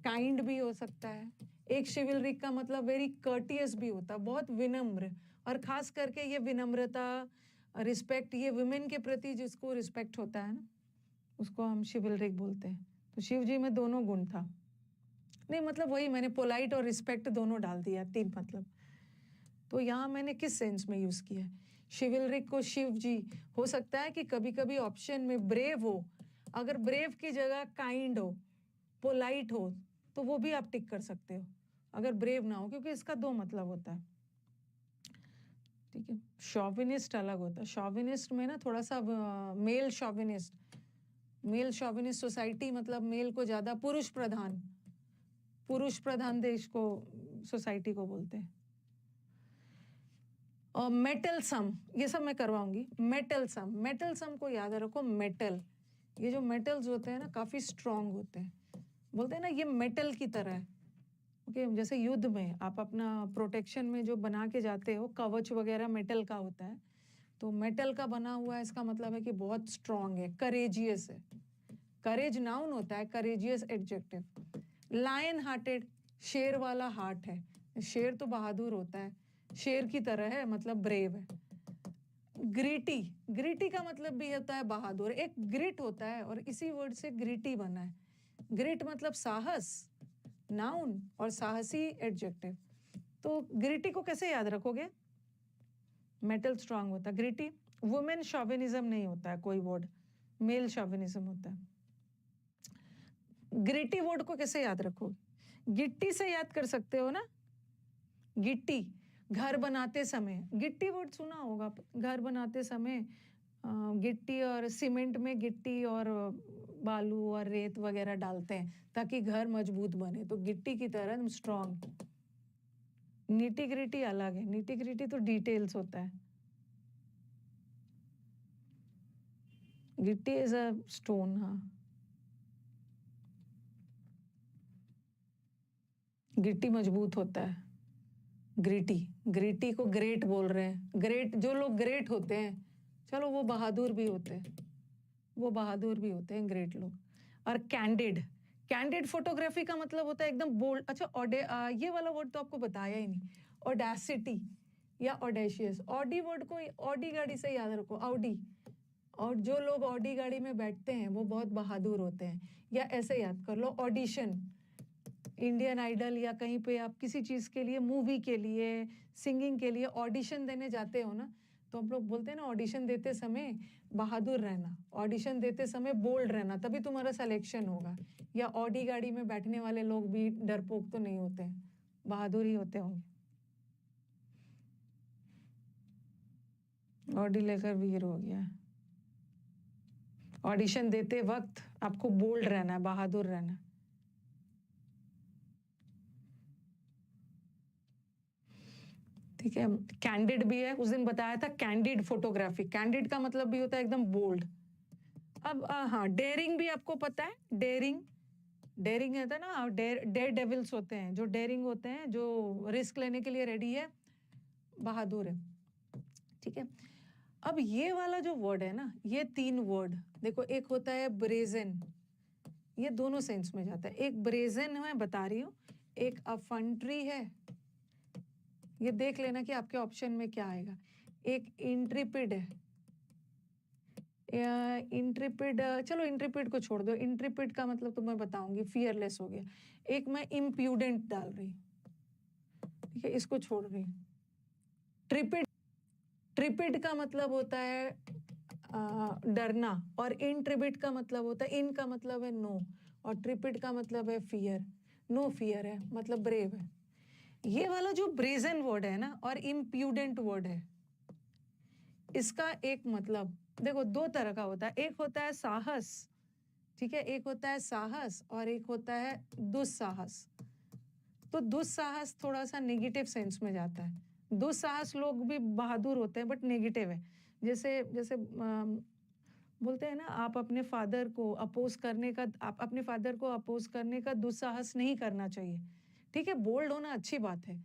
Speaker 1: काइंड भी हो सकता है। एक शिविलरिक का मतलब वेरी कर्टियस भी होता है, बहुत विनम्र, और खास करके ये विनम्रता, रिस्पेक्ट, ये वुमेन के प्रति जिसको रिस्पेक्ट होता है ना, उसको हम शिविलरिक बोलते हैं। तो शिव जी में दोनों गुण था। नहीं मतलब वही मैंने पोलाइट और रिस्पेक्ट दोनों डाल दिया, 3 मतलब। तो यहाँ मैंने किस सेंस में यूज किया है? शिविलरिक को शिव जी, हो सकता है कि कभी कभी ऑप्शन में ब्रेव हो, अगर ब्रेव की जगह काइंड हो, पोलाइट हो, तो वो भी आप टिक कर सकते हो, अगर ब्रेव ना हो, क्योंकि इसका 2 मतलब होता है। ठीक है, शॉविनिस्ट अलग होता है। शॉविनिस्ट में ना थोड़ा सा मेल शॉविनिस्ट सोसाइटी, मतलब मेल को ज्यादा पुरुष प्रधान देश को, सोसाइटी को बोलते हैं। और मेटल सम, ये सब मैं करवाऊंगी। मेटल सम को याद रखो। मेटल, ये जो मेटल्स होते हैं ना काफी स्ट्रांग होते हैं, बोलते हैं ना ये मेटल की तरह है। ओके, जैसे युद्ध में आप अपना प्रोटेक्शन में जो बना के जाते हो, कवच वगैरह मेटल का होता है, तो मेटल का बना हुआ है, इसका मतलब है कि बहुत स्ट्रांग है, करेजियस है। करेज नाउन होता है, करेजियस एडजेक्टिव। लायन हार्टेड, शेर वाला हार्ट है। शेर तो बहादुर होता है, शेर की तरह है, मतलब ब्रेव है। ग्रीटी का मतलब भी होता है बहादुर। एक ग्रिट होता है, और इसी वर्ड से ग्रीटी बना है। ग्रिट मतलब साहस, नाउन, और साहसी एडजेक्टिव। तो ग्रीटी को कैसे याद रखोगे? मेटल स्ट्रांग होता है ग्रीटी। वुमेन शॉविनिज्म नहीं होता है कोई वर्ड, मेल शॉविनिज्म होता है। ग्रीटी वर्ड को कैसे याद रखोगे? गिट्टी से याद कर सकते हो ना, गिट्टी, घर बनाते समय। गिट्टी वर्ड सुना होगा, घर बनाते समय गिट्टी और सीमेंट में गिट्टी और बालू और रेत वगैरह डालते हैं ताकि घर मजबूत बने, तो गिट्टी की तरह स्ट्रांग। नीटी ग्रिटी अलग है, नीटी ग्रिटी तो डिटेल्स होता है। गिट्टी इज अ स्टोन। हाँ, गिट्टी मजबूत होता है। ग्रीटी को ग्रेट बोल रहे हैं। ग्रेट, जो लोग ग्रेट होते हैं, चलो वो बहादुर भी होते हैं, ग्रेट लोग। और कैंडिड फोटोग्राफी का मतलब होता है एकदम बोल्ड। अच्छा, ये वाला वर्ड तो आपको बताया ही नहीं, ऑडेसिटी या ऑडेशियस। ऑडी वर्ड को ऑडी गाड़ी से याद रखो, ऑडी। और जो लोग ऑडी गाड़ी में बैठते हैं वो बहुत बहादुर होते हैं, या ऐसे याद कर लो, ऑडिशन, इंडियन आइडल या कहीं पे आप किसी चीज के लिए, मूवी के लिए, सिंगिंग के लिए ऑडिशन देने जाते हो ना, तो हम लोग बोलते हैं ना ऑडिशन देते समय बहादुर रहना, ऑडिशन देते समय बोल्ड रहना, तभी तुम्हारा सिलेक्शन होगा। या ऑडी गाड़ी में बैठने वाले लोग भी डरपोक तो नहीं होते हैं, बहादुर ही होते होंगे। ऑडी लेकर वीर हो गया। ऑडिशन देते वक्त आपको बोल्ड रहना है, बहादुर रहना है। ठीक है, कैंडिड भी है, उस दिन बताया था कैंडिड फोटोग्राफी। कैंडिड का मतलब भी होता है एकदम बोल्ड। अब हाँ, डेयरिंग भी आपको पता है। डेयरिंग है ना, डेयर डेविल्स होते हैं, जो डेयरिंग होते हैं, जो रिस्क लेने के लिए रेडी है, बहादुर है। ठीक है, अब ये वाला जो वर्ड है ना, ये 3 वर्ड देखो, एक होता है ब्रेजन, ये दोनों सेंस में जाता है। एक ब्रेजन मैं बता रही हूँ, एक अफंट्री है, ये देख लेना कि आपके ऑप्शन में क्या आएगा। एक इंट्रिपिड है, इंट्रिपिड, चलो इंट्रिपिड को छोड़ दो, इंट्रिपिड का मतलब तो मैं बताऊंगी, फियरलेस हो गया। एक मैं इम्प्यूडेंट डाल रही, ठीक है, इसको छोड़ रही। ट्रिपिड का मतलब होता है डरना, और इंट्रिपिड का मतलब होता है, इन का मतलब है नो, और ट्रिपिड का मतलब है फियर। नो फियर है, मतलब ब्रेव है। ये वाला जो ब्रेजन वर्ड है ना, और इम्प्यूडेंट वर्ड है, इसका एक मतलब देखो 2 तरह का होता है। एक होता है साहस, ठीक है, एक होता है साहस, और एक होता है दुस्साहस। तो दुस्साहस थोड़ा सा नेगेटिव सेंस में जाता है। दुस्साहस लोग भी बहादुर होते हैं, बट नेगेटिव है। जैसे जैसे बोलते हैं ना, आप अपने फादर को अपोज करने का दुस्साहस नहीं करना चाहिए। ठीक है, बोल्ड होना अच्छी बात है,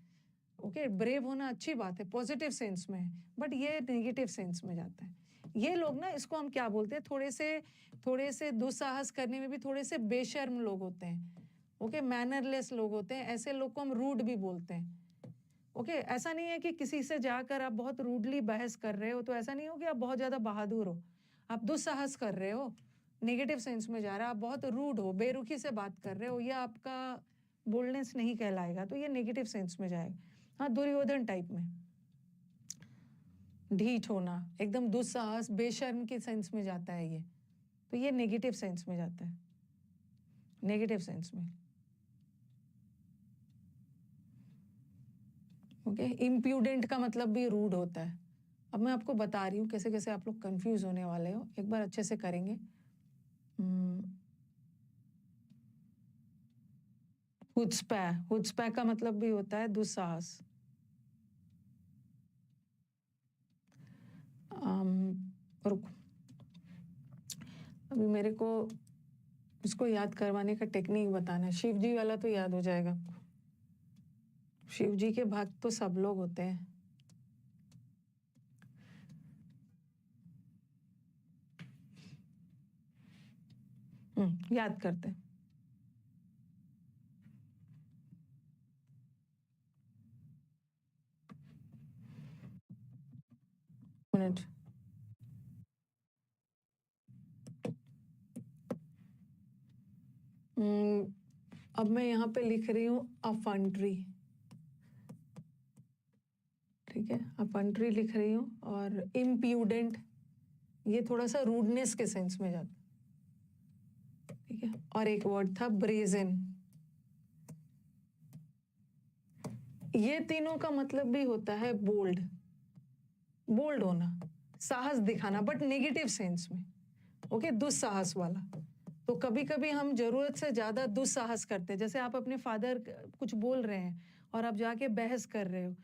Speaker 1: ओके, ब्रेव होना अच्छी बात है, पॉजिटिव सेंस में है, बट ये नेगेटिव सेंस में जाता है। ये लोग ना, इसको हम क्या बोलते हैं, थोड़े से दुस्साहस करने में भी थोड़े से बेशर्म लोग होते हैं, ओके, मैनरलेस लोग होते हैं, ऐसे लोग को हम रूड भी बोलते हैं। ओके, ऐसा नहीं है कि किसी से जाकर आप बहुत रूडली बहस कर रहे हो, तो ऐसा नहीं हो कि आप बहुत ज्यादा बहादुर हो, आप दुस्साहस कर रहे हो, नेगेटिव सेंस में जा रहा है, आप बहुत रूड हो, बेरुखी से बात कर रहे हो, यह आपका बोल्डनेस नहीं कहलाएगा, तो ये नेगेटिव सेंस में जाएगा। हाँ, दुर्योधन टाइप में ढीठ होना, एकदम दुस्साहस, बेशर्म के सेंस में जाता है ये, तो ये नेगेटिव सेंस में जाता है, नेगेटिव सेंस में। ओके, इम्प्यूडेंट का मतलब भी रूड होता है। अब मैं आपको बता रही हूँ कैसे कैसे आप लोग कंफ्यूज होने वाले हो, एक बार अच्छे से करेंगे। हुच्पै का मतलब भी होता है दुस्साहस। रुको, अभी मेरे को इसको याद करवाने का टेक्निक बताना है। शिव जी वाला तो याद हो जाएगा आपको, शिव जी के भक्त तो सब लोग होते हैं। याद करते हैं। मिनट, अब मैं यहाँ पे लिख रही हूँ अफंट्री, ठीक है, अफंट्री लिख रही हूँ, और इम्प्यूडेंट ये थोड़ा सा रूडनेस के सेंस में जाता, ठीक है, और एक वर्ड था ब्रेजन। ये तीनों का मतलब भी होता है बोल्ड, बोल्ड होना, साहस दिखाना, बट नेगेटिव सेंस में, ओके, दुस्साहस वाला। तो कभी कभी हम जरूरत से ज्यादा दुस्साहस करते हैं, जैसे आप अपने फादर कुछ बोल रहे हैं और आप जाके बहस कर रहे हो,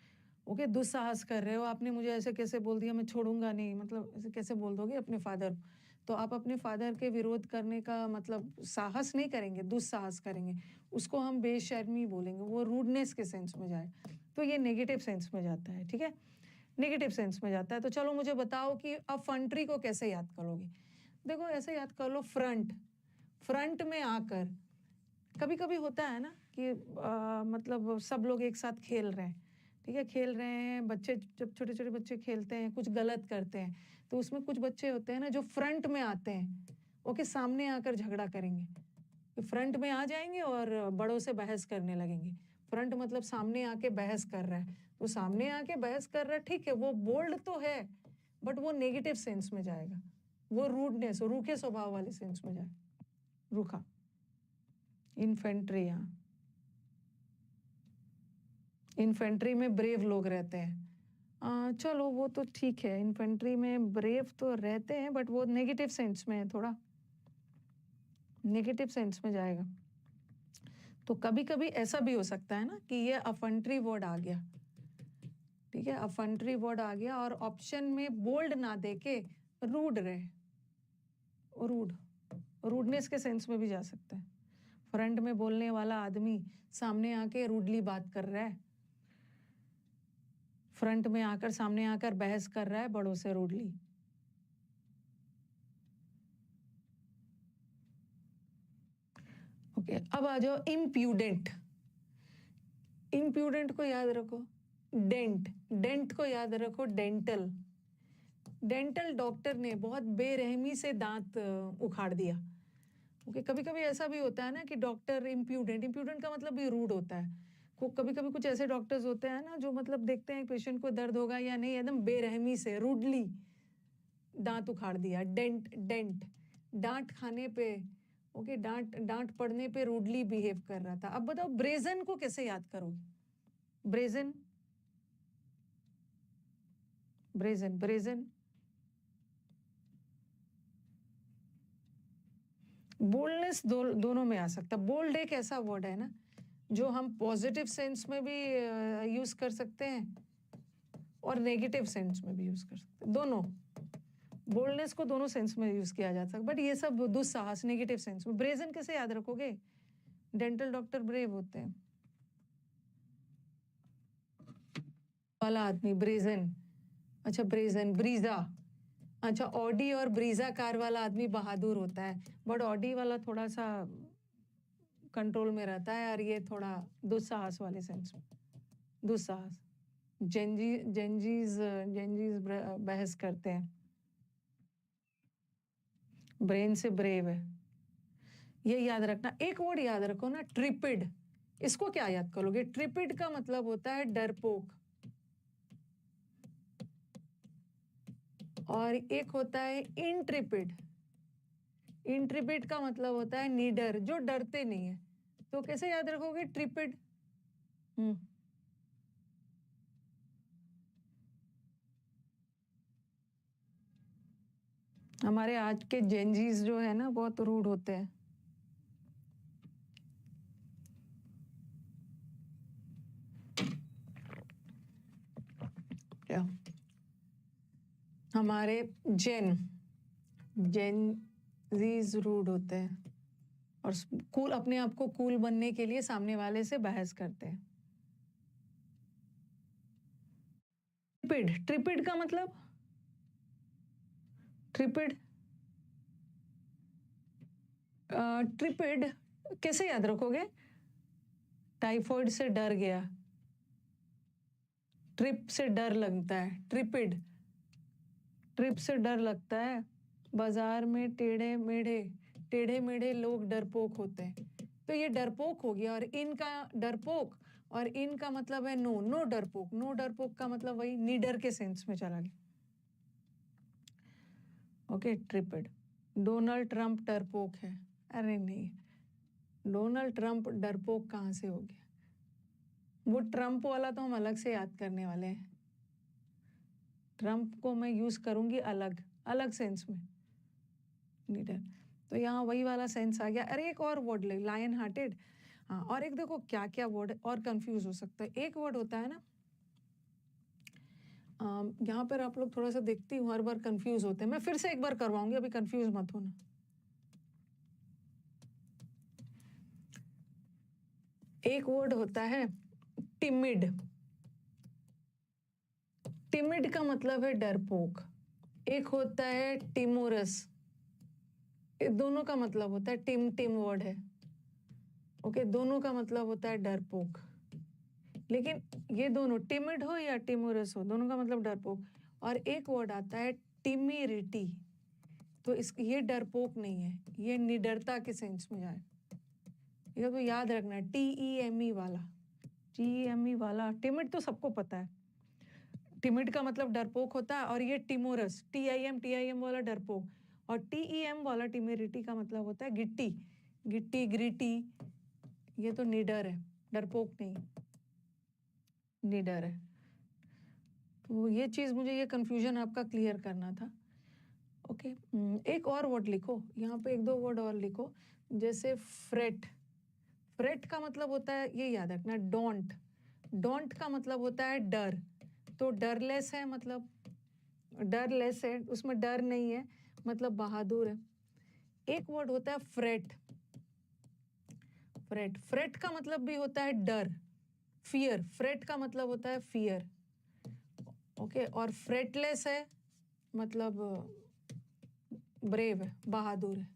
Speaker 1: ओके, दुस्साहस कर रहे हो, आपने मुझे ऐसे कैसे बोल दिया, मैं छोड़ूंगा नहीं, मतलब ऐसे कैसे बोल दोगे अपने फादर, तो आप अपने फादर के विरोध करने का मतलब साहस नहीं करेंगे, दुस्साहस करेंगे, उसको हम बेशर्मी बोलेंगे, वो रूडनेस के सेंस में जाए, तो ये नेगेटिव सेंस में जाता है, ठीक है, नेगेटिव सेंस में जाता है। तो चलो मुझे बताओ कि अफंट्री को कैसे याद करोगे। देखो, ऐसे याद कर लो, फ्रंट में आकर, कभी कभी होता है ना कि मतलब सब लोग एक साथ खेल रहे हैं, ठीक है, खेल रहे हैं, बच्चे जब छोटे छोटे बच्चे खेलते हैं, कुछ गलत करते हैं, तो उसमें कुछ बच्चे होते हैं ना जो फ्रंट में आते हैं, ओके, सामने आकर झगड़ा करेंगे, तो फ्रंट में आ जाएंगे और बड़ों से बहस करने लगेंगे। फ्रंट मतलब सामने आके बहस कर रहा है, तो सामने आके बहस कर रहा है, ठीक है, वो बोल्ड तो है, बट वो नेगेटिव सेंस में जाएगा, वो रूडनेस, रूखे स्वभाव वाले सेंस में जाए, रूखा। इन्फेंट्री, हाँ, इन्फेंट्री में ब्रेव लोग रहते हैं, चलो वो तो ठीक है, इन्फेंट्री में ब्रेव तो रहते हैं, बट वो नेगेटिव सेंस में है, थोड़ा नेगेटिव सेंस में जाएगा। तो कभी कभी ऐसा भी हो सकता है ना कि ये अफंट्री वर्ड आ गया, ठीक है, अफंट्री वर्ड आ गया और ऑप्शन में बोल्ड ना देके रूड रहे, रूडनेस के सेंस में भी जा सकता है। फ्रंट में बोलने वाला आदमी सामने आके रूडली बात कर रहा है, फ्रंट में आकर सामने आकर बहस कर रहा है बड़ों से रूडली। ओके, अब आ जाओ इम्प्यूडेंट। इम्प्यूडेंट को याद रखो, डेंट को याद रखो, डेंटल डॉक्टर ने बहुत बेरहमी से दांत उखाड़ दिया। ओके, कभी कभी ऐसा भी होता है ना कि डॉक्टर इम्प्यूडेंट का मतलब भी रूड होता है। कभी कभी कुछ ऐसे डॉक्टर्स होते हैं ना जो मतलब देखते हैं पेशेंट को दर्द होगा या नहीं, एकदम बेरहमी से रूडली दांत उखाड़ दिया। डेंट डांट खाने पे, ओके, डांट पड़ने पे रूडली बिहेव कर रहा था। अब बताओ ब्रेजन को कैसे याद करोगे। ब्रेजन बोल्डनेस दोनों में आ सकता। बोल्ड एक ऐसा वर्ड है ना जो हम पॉजिटिव सेंस में भी यूज कर सकते हैं और नेगेटिव सेंस में भी यूज कर सकते हैं, दोनों। बोल्डनेस को दोनों सेंस में यूज किया जा सकता है, बट ये सब दुस्साहस नेगेटिव सेंस में। ब्रेजन कैसे याद रखोगे, डेंटल डॉक्टर ब्रेव होते हैं। वाला आदमी ब्रेजन, अच्छा ब्रेजन, ब्रीजा, अच्छा ऑडी और ब्रीजा कार वाला आदमी बहादुर होता है, बट ऑडी वाला थोड़ा सा कंट्रोल में रहता है और ये थोड़ा दुस्साहस वाले सेंस में, दुस्साहस। जेंजीज बहस करते हैं, ब्रेन से ब्रेव है, ये याद रखना। एक वर्ड याद रखो ना, ट्रिपिड। इसको क्या याद करोगे? ट्रिपिड का मतलब होता है डरपोक, और एक होता है इंट्रिपिड। इंट्रिपिड का मतलब होता है निडर, जो डरते नहीं है। तो कैसे याद रखोगे ट्रिपिड? हमारे आज के जेंजीज जो है ना, बहुत रूड होते हैं। क्या हमारे जेंजीज रूड होते हैं और कूल, अपने आप को कूल बनने के लिए सामने वाले से बहस करते हैं। ट्रिपिड, ट्रिपिड का मतलब, ट्रिपिड ट्रिपिड कैसे याद रखोगे? टाइफॉइड से डर गया, ट्रिप से डर लगता है, ट्रिपिड, ट्रिप से डर लगता है। बाजार में टेढ़े मेढ़े लोग डरपोक होते हैं, तो ये डरपोक हो गया। और इनका डरपोक, और इनका मतलब है नो डरपोक। नो डरपोक का मतलब वही निडर के सेंस में चला गया। ओके, ट्रिपिड। डोनाल्ड ट्रंप डरपोक है? अरे नहीं, डोनाल्ड ट्रंप डरपोक कहाँ से हो गया? वो ट्रंप वाला तो हम अलग से याद करने वाले हैं। ट्रंप को मैं यूज करूंगी अलग अलग सेंस में, निडर। तो यहाँ वही वाला सेंस आ गया। अरे एक और वर्ड ले, लायन हार्टेड। हाँ, और एक देखो क्या क्या वर्ड और कंफ्यूज हो सकता है। एक वर्ड होता है ना, यहाँ पर आप लोग थोड़ा सा देखती हूँ हर बार कंफ्यूज होते हैं। मैं फिर से एक बार करवाऊंगी, अभी कंफ्यूज मत होना। एक वर्ड होता है टिमिड। टिमिड का मतलब है डरपोक। एक होता है टिमोरस, दोनों का मतलब होता है टिम वर्ड है। ओके, दोनों का मतलब होता है डरपोक। लेकिन ये दोनों टिमिड हो या टिमोरस हो, दोनों का मतलब डरपोक। और एक वर्ड आता है टिमिरिटी, तो ये डरपोक नहीं है, ये निडरता के सेंस में जाए। ये तो याद रखना, TEME वाला, TEME वाला। टिमिड तो सबको पता है, टिमिड का मतलब डरपोक होता है। और ये टिमोरस, TIM वाला डरपोक, और TEM वाला टिमिरिटी का मतलब होता है गिट्टी, गिट्टी ग्रिटी। ये तो निडर है, डरपोक नहीं, निडर है। तो ये चीज़, मुझे ये कंफ्यूजन आपका क्लियर करना था। ओके, एक और वर्ड लिखो यहाँ पे, एक दो वर्ड और लिखो, जैसे फ्रेट। फ्रेट का मतलब होता है, ये याद रखना, डोंट। डोंट का मतलब होता है डर, तो डरलेस है, मतलब डरलेस है, उसमें डर नहीं है, मतलब बहादुर है। एक वर्ड होता है फ्रेट। फ्रेट, फ्रेट का मतलब भी होता है डर, फियर। फ्रेट का मतलब होता है फियर। ओके, और फ्रेटलेस है मतलब ब्रेव है, बहादुर है।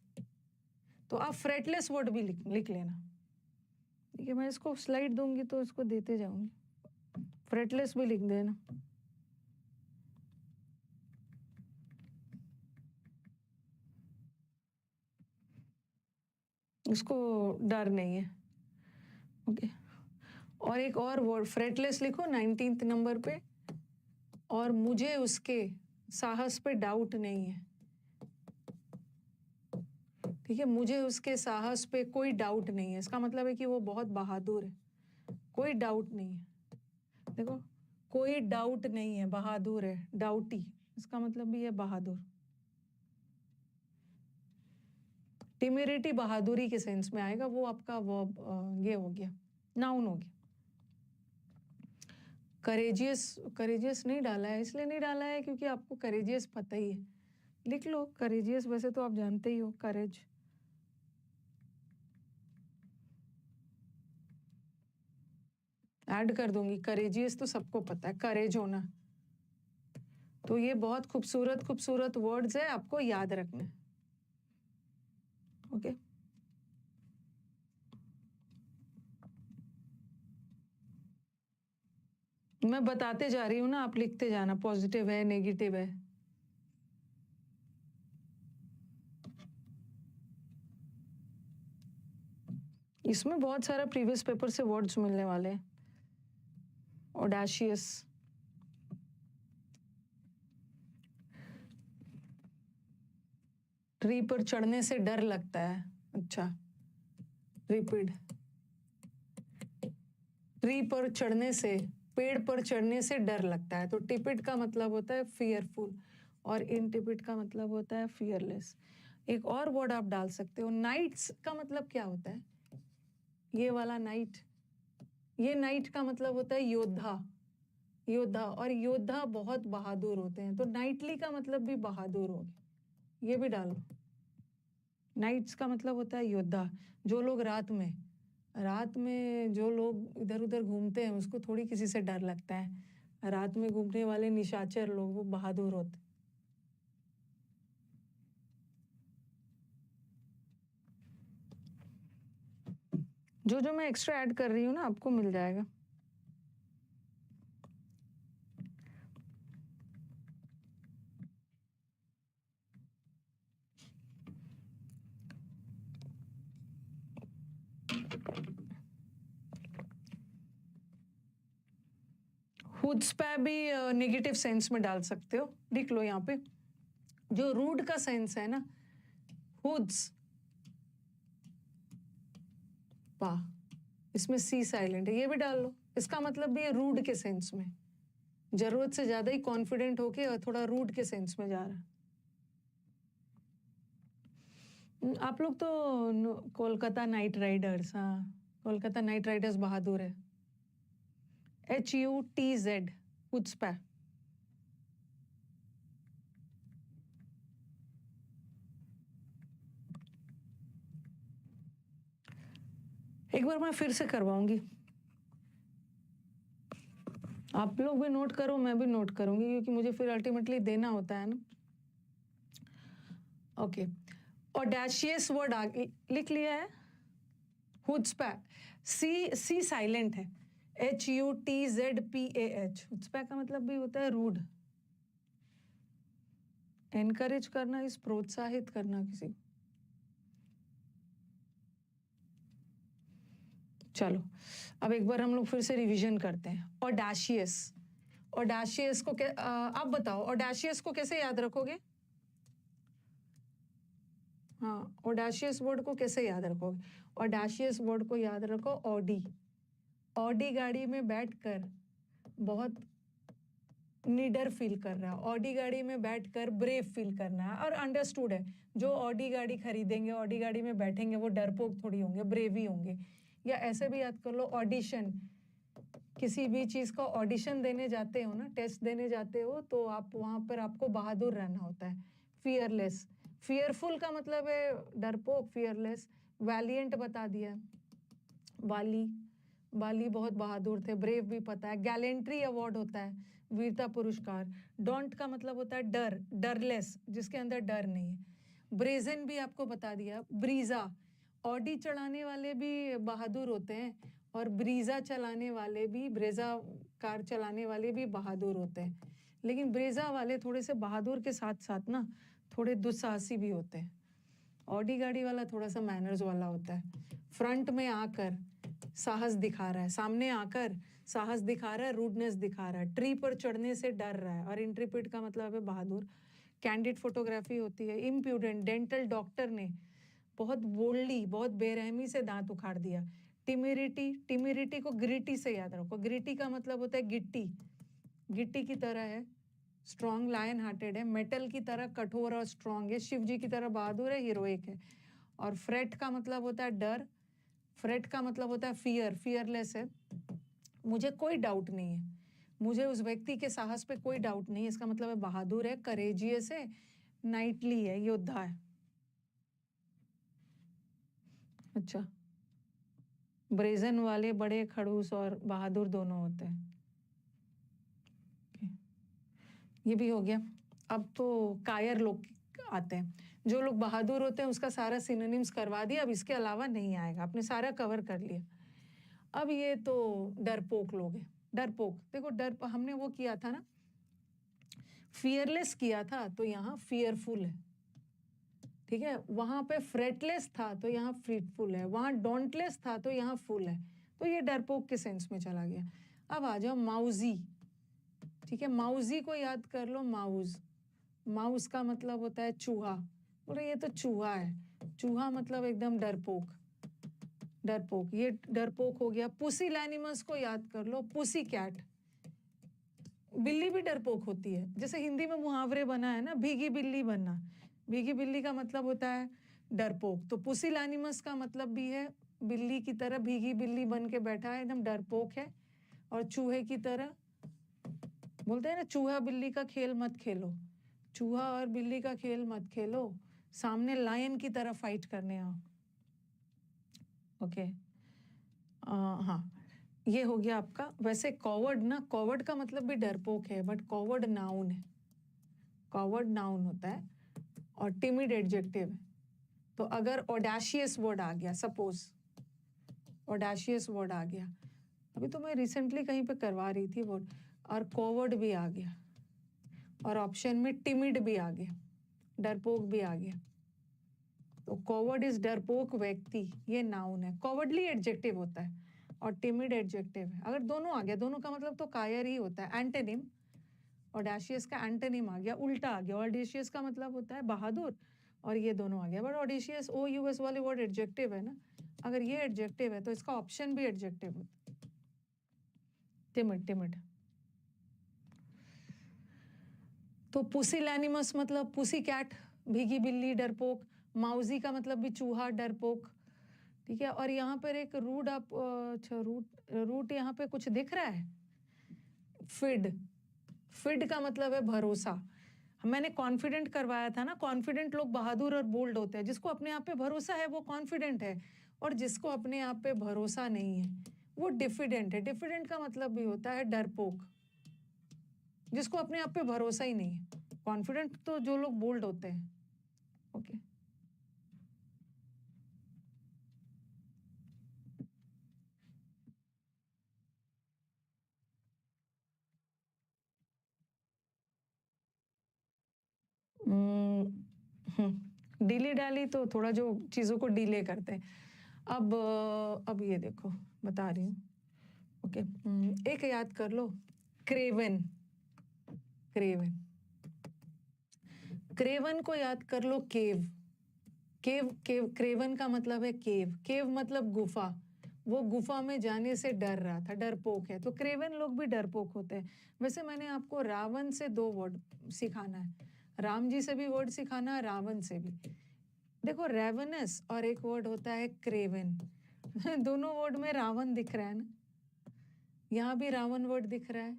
Speaker 1: तो आप फ्रेटलेस वर्ड भी लिख लेना। ठीक है, मैं इसको स्लाइड दूंगी तो इसको देते जाऊंगी, फ्रेटलेस भी लिख देना। उसको डर नहीं है। ओके, और एक और वर्ड फ्रेटलेस लिखो 19th नंबर पे, और मुझे उसके साहस पे डाउट नहीं है। ठीक है, मुझे उसके साहस पे कोई डाउट नहीं है, इसका मतलब है कि वो बहुत बहादुर है, कोई डाउट नहीं है। देखो, कोई डाउट नहीं है, बहादुर है, डाउटी, इसका मतलब भी है बहादुर। टिमिरिटी बहादुरी के सेंस में आएगा, वो आपका वर्ब ये हो गया, नाउन हो गया। करेजियस नहीं डाला है, इसलिए नहीं डाला है क्योंकि आपको करेजियस पता ही है। लिख लो करेजियस, वैसे तो आप जानते ही हो करेज। ऐड कर दूंगी। करेजियस तो सबको पता है, करेज होना। तो ये बहुत खूबसूरत खूबसूरत वर्ड्स है, आपको याद रखना है। ओके, मैं बताते जा रही हूँ ना, आप लिखते जाना, पॉजिटिव है नेगेटिव है। इसमें बहुत सारा प्रीवियस पेपर से वर्ड्स मिलने वाले हैं। ऑडेशियस, ट्री पर चढ़ने से डर लगता है। अच्छा, रिपीट, ट्री पर चढ़ने से, पेड़ पर चढ़ने से डर लगता है। तो टिपिड का मतलब होता है फियरफुल और इनटिपिड का मतलब होता है फियरलेस। एक और वर्ड आप डाल सकते हो, नाइट्स का मतलब क्या होता है? ये वाला नाइट, ये नाइट का मतलब होता है योद्धा, योद्धा, और योद्धा बहुत बहादुर होते हैं। तो नाइटली का मतलब भी बहादुर हो गया, ये भी डालो। नाइट्स का मतलब होता है योद्धा। जो लोग रात में जो लोग इधर उधर घूमते हैं, उसको थोड़ी किसी से डर लगता है। रात में घूमने वाले निशाचर लोग, वो बहादुर होते। जो जो मैं एक्स्ट्रा ऐड कर रही हूँ ना, आपको मिल जाएगा। हुड्सपै भी नेगेटिव सेंस में डाल सकते हो। लिख लो यहाँ पे, जो रूड का सेंस है ना, हुड्स पा, इसमें सी साइलेंट है, ये भी डाल लो। इसका मतलब भी है रूड के सेंस में, जरूरत से ज्यादा ही कॉन्फिडेंट होके और थोड़ा रूड के सेंस में जा रहा है। आप लोग तो कोलकाता नाइट राइडर्स, हाँ, कोलकाता नाइट राइडर्स बहादुर है। HUTZ, हुड्सपै। एक बार मैं फिर से करवाऊंगी, आप लोग भी नोट करो, मैं भी नोट करूंगी, क्योंकि मुझे फिर अल्टीमेटली देना होता है ना। ओके, ऑडेशियस वर्ड आगे लिख लिया है। हुड्सपै, सी साइलेंट है, HUTZPAH। हुड्सपै का मतलब भी होता है रूड, एनकरेज करना, इस प्रोत्साहित करना किसी को। चलो, अब एक बार हम लोग फिर से रिवीजन करते हैं। ऑडेशियस, ऑडेशियस को आप बताओ, ऑडेशियस को कैसे याद रखोगे? हाँ, ऑडेशियस वर्ड को कैसे याद रखोगे? ऑडेशियस वर्ड को याद रखो, ऑडी। ऑडी गाड़ी में बैठकर बहुत निडर फील कर रहा है, ऑडी गाड़ी में बैठकर ब्रेव फील करना है। और अंडरस्टूड है, जो ऑडी गाड़ी खरीदेंगे, ऑडी गाड़ी में बैठेंगे, वो डरपोक थोड़ी होंगे, ब्रेव ही होंगे। या ऐसे भी याद कर लो, ऑडिशन, किसी भी चीज का ऑडिशन देने जाते हो ना, टेस्ट देने जाते हो, तो आप वहां पर आपको बहादुर रहना होता है। फियरलेस, फियरफुल का मतलब है डरपोक, फियरलेस। वैलिएंट बता दिया, वाली, वाली बहुत बहादुर थे। ब्रेव भी पता है। गैलेंट्री अवार्ड होता है, वीरता पुरस्कार। डोंट का मतलब होता है डर, डरलेस, जिसके अंदर डर नहीं है। ब्रेजन भी आपको बता दिया। ब्रीजा, ऑडी चलाने वाले भी बहादुर होते हैं, और ब्रीजा चलाने वाले भी, ब्रेजा कार चलाने वाले भी बहादुर होते हैं। लेकिन ब्रेजा वाले थोड़े से बहादुर के साथ साथ ना थोड़े दुस्साहसी भी होते हैं। ऑडी गाड़ी वाला थोड़ा सा मैनर्स वाला होता है। फ्रंट में आकर साहस दिखा रहा है, सामने आकर साहस दिखा रहा है, रूडनेस दिखा रहा है। ट्री पर चढ़ने से डर रहा है, और इंट्रीपिड का मतलब है बहादुर। कैंडिड फोटोग्राफी होती है। इम्प्यूडेंट, डेंटल डॉक्टर ने बहुत बोल्डली, बहुत बेरहमी से दांत उखाड़ दिया। टिमिरिटी, टिमिरिटी को ग्रिटी से याद रखो। ग्रिटी का मतलब होता है गिट्टी, गिट्टी की तरह है, स्ट्रॉन्ग, लायन हार्टेड है। मेटल की तरह कठोर और स्ट्रॉन्ग है। शिव जी की तरह बहादुर है, हीरोइक है। और फ्रेट का मतलब होता है डर, फ्रेट का मतलब होता है फियर, फियरलेस है। मुझे कोई डाउट नहीं है, मुझे उस व्यक्ति के साहस पे कोई डाउट नहीं है, इसका मतलब है बहादुर है, करेजियस है, नाइटली है, योद्धा है। अच्छा, ब्रेजन वाले बड़े खड़ूस और बहादुर दोनों होते हैं। ये भी हो गया। अब तो कायर लोग आते हैं। जो लोग बहादुर होते हैं उसका सारा सिनोनिम्स करवा दिया, अब इसके अलावा नहीं आएगा, आपने सारा कवर कर लिया। अब ये तो डरपोक लोग हैं। डरपोक, देखो डर हमने वो किया था ना, फियरलेस किया था, तो यहाँ फियरफुल है, ठीक है। वहां पे फ्रेटलेस था तो यहाँ फ्रीटफुल है, वहां डोंटलेस था तो यहाँ फुल है, तो ये डरपोक के सेंस में चला गया। अब आ जाओ माउजी, ठीक है। माउजी को याद कर लो, माउज, माउस का मतलब होता है चूहा, बोले ये तो चूहा है, चूहा मतलब एकदम डरपोक, डरपोक, ये डरपोक हो गया। पुसी लैनिमस को याद कर लो, पुसी कैट, बिल्ली भी डरपोक होती है। जैसे हिंदी में मुहावरे बना है ना, भीगी बिल्ली बनना, भीगी बिल्ली का मतलब होता है डरपोक, तो पुसी लैनिमस का मतलब भी है बिल्ली की तरह भीगी बिल्ली बन के बैठा है, एकदम डरपोक है। और चूहे की तरह, बोलते हैं ना चूहा बिल्ली का खेल मत खेलो, चूहा और बिल्ली का खेल मत खेलो, सामने लायन की तरह फाइट करने आओ। ओके, हाँ, ये हो गया आपका। वैसे कॉवर्ड ना, कॉवर्ड का मतलब भी डरपोक है, बट कॉवर्ड नाउन है, कॉवर्ड नाउन होता है, और टिमिड एडजेक्टिव है। तो अगर ऑडेशियस वर्ड आ गया, सपोज ऑडेशियस वर्ड आ गया, अभी तो मैं रिसेंटली कहीं पे करवा रही थी वर्ड, और कॉवर्ड भी आ गया, और ऑप्शन में टिमिड भी आ गया, डरपोक भी आ गया, तो कॉवर्ड इज डरपोक व्यक्ति, ये नाउन है। कॉवर्डली एडजेक्टिव होता है और टिमिड एडजेक्टिव है। अगर दोनों आ गया, दोनों का मतलब तो कायर ही होता है। एंटोनिम, ऑडेशियस का एंटोनिम आ गया, उल्टा आ गया। ऑडेशियस का मतलब होता है बहादुर, और ये दोनों आ गया। बट ऑडेशियस ओ यूएस वाले वर्ड एडजेक्टिव है ना, अगर ये एडजेक्टिव है तो इसका ऑप्शन भी एडजेक्टिव होता है, टिमिड, टिमिड। तो पुसिलैनिमस मतलब पुसी कैट, भीगी बिल्ली, डरपोक। माउजी का मतलब भी चूहा, डरपोक, ठीक है। और यहाँ पर एक रूट, आप अच्छा रूट यहाँ पे कुछ दिख रहा है, फिड, फिड का मतलब है भरोसा। मैंने कॉन्फिडेंट करवाया था ना, कॉन्फिडेंट लोग बहादुर और बोल्ड होते हैं। जिसको अपने आप पे भरोसा है वो कॉन्फिडेंट है, और जिसको अपने आप पे भरोसा नहीं है वो डिफिडेंट है। डिफिडेंट का मतलब भी होता है डरपोक, जिसको अपने आप पे भरोसा ही नहीं है। कॉन्फिडेंट तो जो लोग बोल्ड होते हैं। ओके, डीली डाली तो थोड़ा जो चीजों को डीले करते हैं। अब ये देखो, बता रही हूँ। ओके, एक याद कर लो, क्रेवन, क्रेवन, क्रेवन को याद कर लो, केव, केव, केव, क्रेवन का मतलब है केव, केव मतलब गुफा, वो गुफा में जाने से डर रहा था, डरपोक है। तो क्रेवन लोग भी डरपोक होते हैं। वैसे मैंने आपको रावण से 2 वर्ड सिखाना है, राम जी से भी वर्ड सिखाना है, रावण से भी। देखो, रेवनस और एक वर्ड होता है क्रेवन, दोनों वर्ड में रावण दिख रहा है ना, यहाँ भी रावण वर्ड दिख रहा है,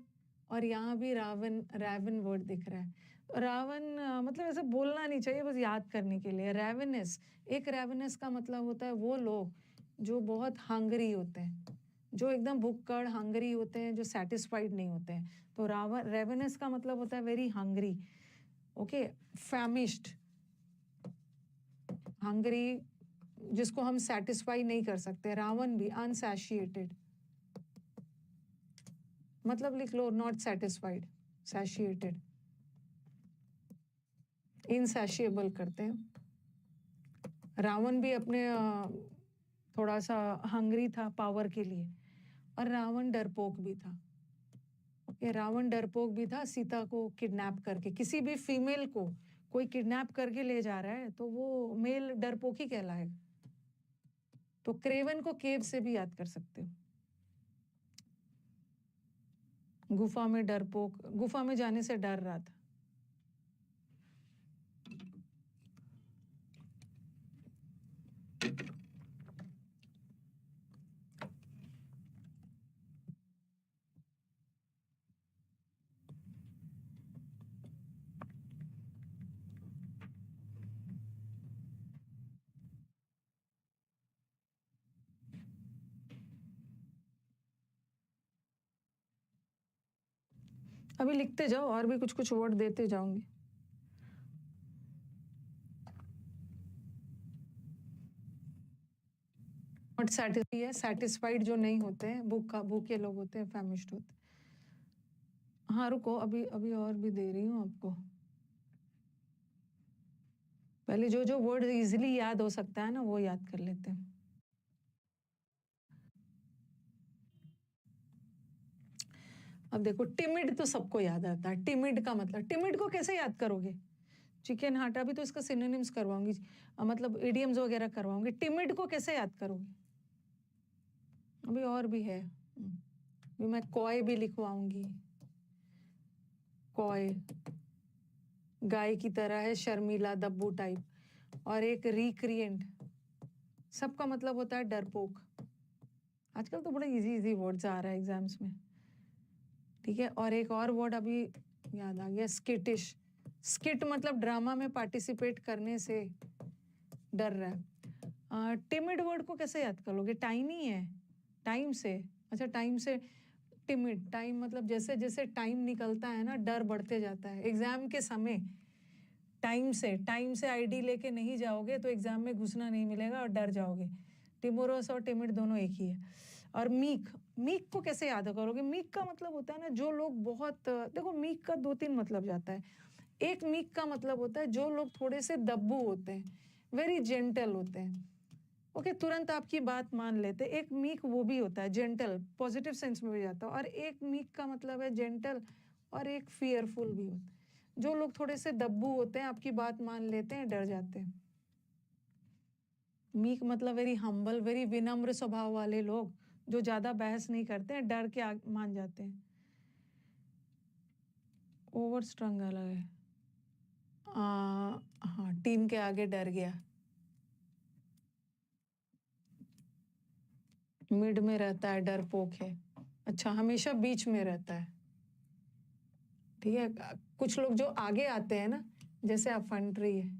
Speaker 1: और यहाँ भी रावण, रैवन वर्ड दिख रहा है। रावण मतलब ऐसे बोलना नहीं चाहिए, बस याद करने के लिए। रेवनस, एक रेवनस का मतलब होता है वो लोग जो बहुत हंगरी होते हैं, जो एकदम भुक्कड़ हंगरी होते हैं, जो सेटिस्फाइड नहीं होते हैं। तो रावण, रेवनस का मतलब होता है वेरी हंगरी। ओके, फैमिश्ड, हंगरी, जिसको हम सेटिस्फाई नहीं कर सकते। रावण भी अनसैशिएटेड, मतलब लिख लो नॉट सेटिस्फाइड, सैशिएटेड, इनसैशिएबल करते हैं। रावण भी अपने थोड़ा सा हंगरी था पावर के लिए, और रावण डरपोक भी था। ये रावण डरपोक भी था। सीता को किडनैप करके, किसी भी फीमेल को कोई किडनैप करके ले जा रहा है तो वो मेल डरपोक ही कहलाएगा। तो क्रेवन को केव से भी याद कर सकते हो। गुफा में डरपोक, गुफा में जाने से डर रहा था। अभी लिखते जाओ, और भी कुछ कुछ वर्ड देते जाऊंगी। नॉट सैटिस्फाइड है, सैटिस्फाइड जो नहीं होते हैं, भूखे लोग होते हैं, फैमिश्ड होते हैं। हाँ रुको, अभी अभी और भी दे रही हूँ आपको। पहले जो जो वर्ड इजीली याद हो सकता है ना, वो याद कर लेते हैं। अब देखो, टिमिड तो सबको याद आता है। टिमिड का मतलब, टिमिड को कैसे याद करोगे? चिकन हाटा भी तो इसका सिनोनिम्स करवाऊंगी, मतलब इडियम्स वगैरह करवाऊंगी। टिमिड को कैसे याद करोगे? अभी और भी है, अभी मैं कॉय भी लिखवाऊंगी। कॉय गाय की तरह है, शर्मीला, दब्बू टाइप। और एक रिक्रिएंट, सबका मतलब होता है डरपोक। आजकल तो बड़े इजी इजी वर्ड्स आ रहा है एग्जाम्स में, ठीक है। और एक और वर्ड अभी याद आ गया, स्किटिश। स्किट मतलब ड्रामा में पार्टिसिपेट करने से डर रहा है। टिमिड वर्ड को कैसे याद कर लोगे? टाइनी है, टाइम से। अच्छा, टाइम से टिमिड, टाइम मतलब जैसे जैसे टाइम निकलता है ना, डर बढ़ते जाता है। एग्जाम के समय टाइम से आईडी लेके नहीं जाओगे तो एग्जाम में घुसना नहीं मिलेगा और डर जाओगे। टिमोरस और टिमिड दोनों एक ही है। और मीक, मीक को कैसे याद करोगे? मीक का मतलब होता है ना, जो लोग बहुत, देखो मीक का 2-3 मतलब जाता है। एक मीक का मतलब होता है जो लोग थोड़े से दब्बू होते हैं, वेरी जेंटल होते हैं, ओके, तुरंत आपकी बात मान लेते। एक मीक वो भी होता है, जेंटल, पॉजिटिव सेंस में भी जाता है। और एक मीक का मतलब है जेंटल, और एक फियरफुल भी होता है। जो लोग थोड़े से दब्बू होते हैं, आपकी बात मान लेते हैं, डर जाते हैं। मीक मतलब वेरी हम्बल, वेरी विनम्र स्वभाव वाले लोग, जो ज्यादा बहस नहीं करते हैं, डर के मान जाते हैं। ओवर स्ट्रंग अलग है, हाँ, टीम के आगे डर गया। मिड में रहता है, डरपोक है। अच्छा, हमेशा बीच में रहता है, ठीक है। कुछ लोग जो आगे आते हैं ना, जैसे अफंट्री है,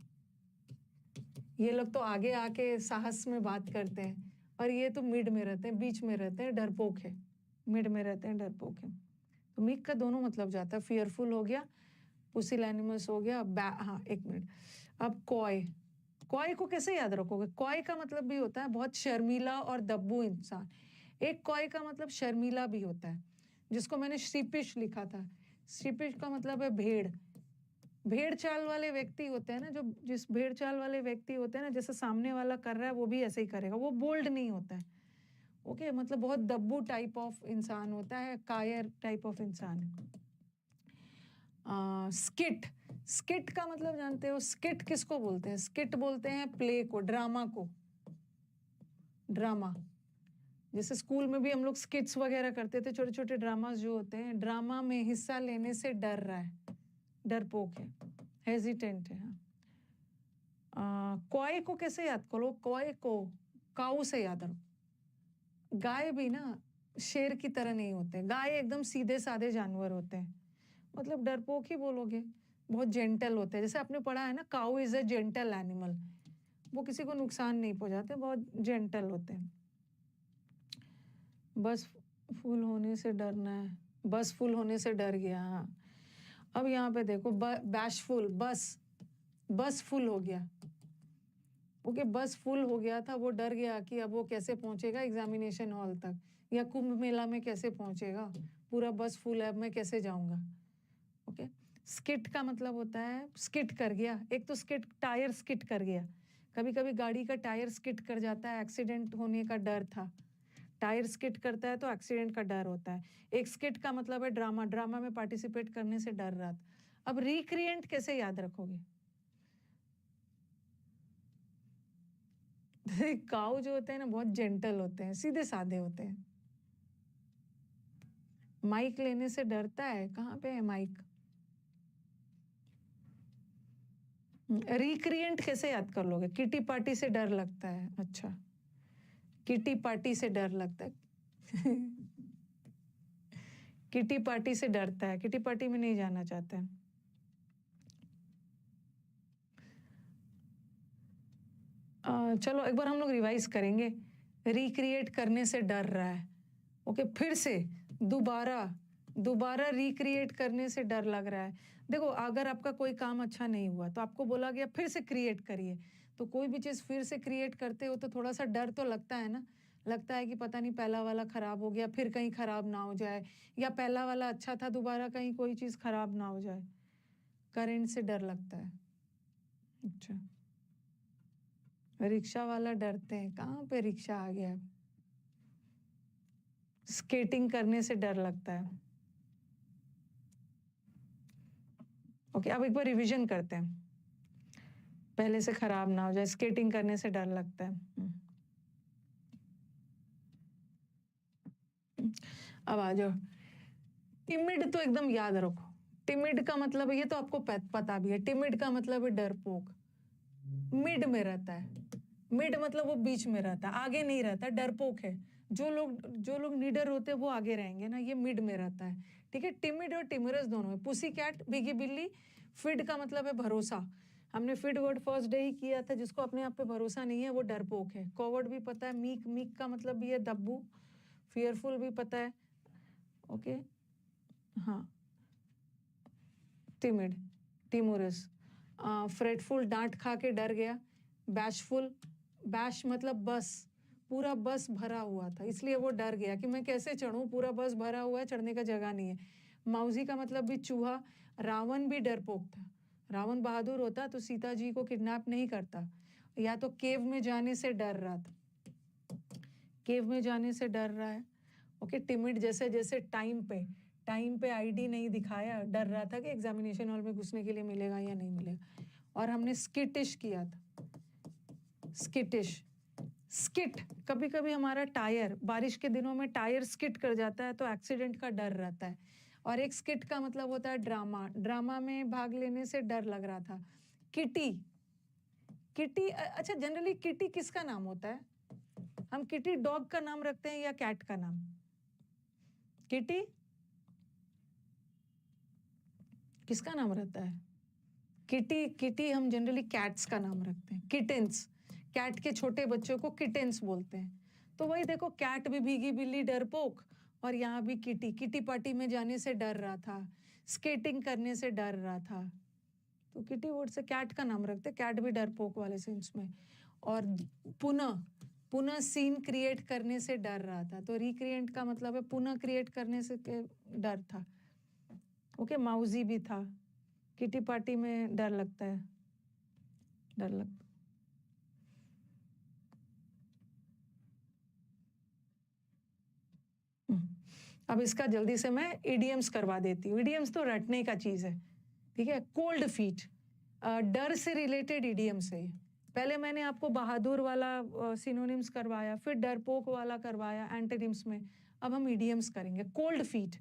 Speaker 1: ये लोग तो आगे आके साहस में बात करते हैं, और ये तो मिड में रहते हैं, बीच में रहते हैं, डरपोक है। मिड में रहते हैं, डरपोक है। तो मीक का दोनों मतलब जाता है। फियरफुल हो गया, पुसिलैनिमस हो गया, हाँ, एक मिनट। अब कॉय, कॉय को कैसे याद रखोगे? कॉय का मतलब भी होता है बहुत शर्मीला और दब्बू इंसान। एक कॉय का मतलब शर्मीला भी होता है, जिसको मैंने श्रीपिश लिखा था। श्रीपिश का मतलब है भेड़। भेड़ चाल वाले व्यक्ति होते हैं ना, जो जिस भेड़ चाल वाले व्यक्ति होते हैं ना, जैसे सामने वाला कर रहा है वो भी ऐसे ही करेगा, वो बोल्ड नहीं होता है, ओके, मतलब बहुत दब्बू टाइप ऑफ इंसान होता है, कायर टाइप ऑफ इंसान है। स्किट, स्किट का मतलब जानते हो? स्किट किसको बोलते हैं? स्किट बोलते हैं प्ले को, ड्रामा को। ड्रामा, जैसे स्कूल में भी हम लोग स्किट्स वगैरह करते थे, छोटे छोटे ड्रामास जो होते हैं। ड्रामा में हिस्सा लेने से डर रहा है, डरपोक है, हेजिटेंट है। कॉय को कैसे याद करो? कॉय को काऊ से याद रखो। गाय भी ना शेर की तरह नहीं होते, गाय एकदम सीधे साधे जानवर होते हैं, मतलब डरपोक ही बोलोगे। बहुत जेंटल होते हैं, जैसे आपने पढ़ा है ना, काऊ इज अ जेंटल एनिमल, वो किसी को नुकसान नहीं पहुंचाते, बहुत जेंटल होते हैं। बस फुल होने से डरना है, बस फुल होने से डर गया। हाँ, अब यहाँ पे देखो, बैशफुल, बस फुल हो गया, ओके, बस फुल हो गया था, वो डर गया कि अब वो कैसे पहुंचेगा एग्जामिनेशन हॉल तक, या कुंभ मेला में कैसे पहुंचेगा, पूरा बस फुल है, अब मैं कैसे जाऊंगा, ओके। स्किट का मतलब होता है स्किट कर गया। एक तो स्किट, टायर स्किट कर गया, कभी कभी गाड़ी का टायर स्किट कर जाता है, एक्सीडेंट होने का डर था, टायर स्किट करता है तो एक्सीडेंट का डर होता है। एक स्किट का मतलब है ड्रामा, ड्रामा में पार्टिसिपेट करने से डर रहा था। अब रिक्रिएंट कैसे याद रखोगे? काऊ जो होते हैं ना, बहुत जेंटल होते हैं, सीधे साधे होते हैं। माइक लेने से डरता है, कहाँ पे है माइक? रिक्रिएंट कैसे याद कर लोगे? किटी पार्टी से डर लगता है, अच्छा, किटी पार्टी से डर लगता है। किटी पार्टी से डरता है, किटी पार्टी में नहीं जाना चाहता है। चलो एक बार हम लोग रिवाइज करेंगे। रिक्रिएट करने से डर रहा है, ओके, फिर से दोबारा दोबारा रिक्रिएट करने से डर लग रहा है। देखो, अगर आपका कोई काम अच्छा नहीं हुआ तो आपको बोला गया फिर से क्रिएट करिए, तो कोई भी चीज़ फिर से क्रिएट करते हो तो थोड़ा सा डर तो लगता है ना। लगता है कि पता नहीं पहला वाला खराब हो गया, फिर कहीं खराब ना हो जाए, या पहला वाला अच्छा था, दोबारा कहीं कोई चीज़ खराब ना हो जाए। करंट से डर लगता है। अच्छा, रिक्शा वाला डरते हैं, कहाँ पे रिक्शा आ गया। स्केटिंग करने से डर लगता है। ओके, अब एक बार रिवीजन करते हैं, पहले से खराब ना हो जाए। स्केटिंग करने से डर लगता है। अब आ जाओ, टिमिड तो एकदम याद रखो। टिमिड का मतलब है, ये तो आपको पता भी है, टिमिड का मतलब है डरपोक। मिड में रहता है, मिड मतलब वो बीच में रहता है, आगे नहीं रहता, डरपोक है। जो लोग निडर होते हैं वो आगे रहेंगे ना, ये मिड में रहता है। ठीक है, टिमिड और टिमरस दोनों है। पुसी कैट, भीगी बिल्ली। फिड का मतलब है भरोसा। हमने फिड वर्ड फर्स्ट डे ही किया था, जिसको अपने आप पे भरोसा नहीं है वो डरपोक है। कॉवर्ड भी पता है। मीक, मीक का मतलब भी है दब्बू। फियरफुल भी पता है। ओके, हाँ। Timid, timorous. फ्रेटफुल, डांट खा के डर गया। बैशफुल, बैश मतलब बस, पूरा बस भरा हुआ था इसलिए वो डर गया कि मैं कैसे चढ़ूं, पूरा बस भरा हुआ है, चढ़ने का जगह नहीं है। माउजी का मतलब भी चूहा। रावण भी डरपोक था। रावण बहादुर होता तो सीता जी को किडनैप नहीं करता। या तो केव में जाने से डर रहा था, केव में जाने से डर रहा है। ओके, टिमिड जैसे जैसे टाइम पे आईडी नहीं दिखाया, डर रहा था कि एग्जामिनेशन हॉल में घुसने के लिए मिलेगा या नहीं मिलेगा। और हमने स्किटिश किया था। स्किटिश, स्किट, कभी कभी हमारा टायर, बारिश के दिनों में टायर स्किट कर जाता है तो एक्सीडेंट का डर रहता है। और एक स्किट का मतलब होता है ड्रामा, ड्रामा में भाग लेने से डर लग रहा था। किटी, किटी, अच्छा जनरली किटी किसका नाम होता है? हम किटी डॉग का नाम रखते हैं या कैट का नाम? किटी किसका नाम रहता है? किटी, किटी हम जनरली कैट्स का नाम रखते हैं। किटेंस, कैट के छोटे बच्चों को किटेंस बोलते हैं। तो वही देखो, कैट भी भीगी बिल्ली डरपोक, और यहाँ भी किटी, किटी पार्टी में जाने से डर रहा था, स्केटिंग करने से डर रहा था, तो किटी वर्ड से कैट का नाम रखते, कैट भी डरपोक वाले सेंस में। और पुनः, पुनः सीन क्रिएट करने से डर रहा था, तो रिक्रिएट का मतलब है पुनः क्रिएट करने से डर था। ओके, माउजी भी था। किटी पार्टी में डर लगता है, डर लगता। अब इसका जल्दी से मैं इडियम्स करवा देती हूँ। इडियम्स तो रटने का चीज है, ठीक है। कोल्ड फीट, डर से रिलेटेड इडियम्स है। पहले मैंने आपको बहादुर वाला सिनोनिम्स करवाया, फिर डरपोक वाला करवाया एंटोनिम्स में। अब हम इडियम्स करेंगे। कोल्ड फीट,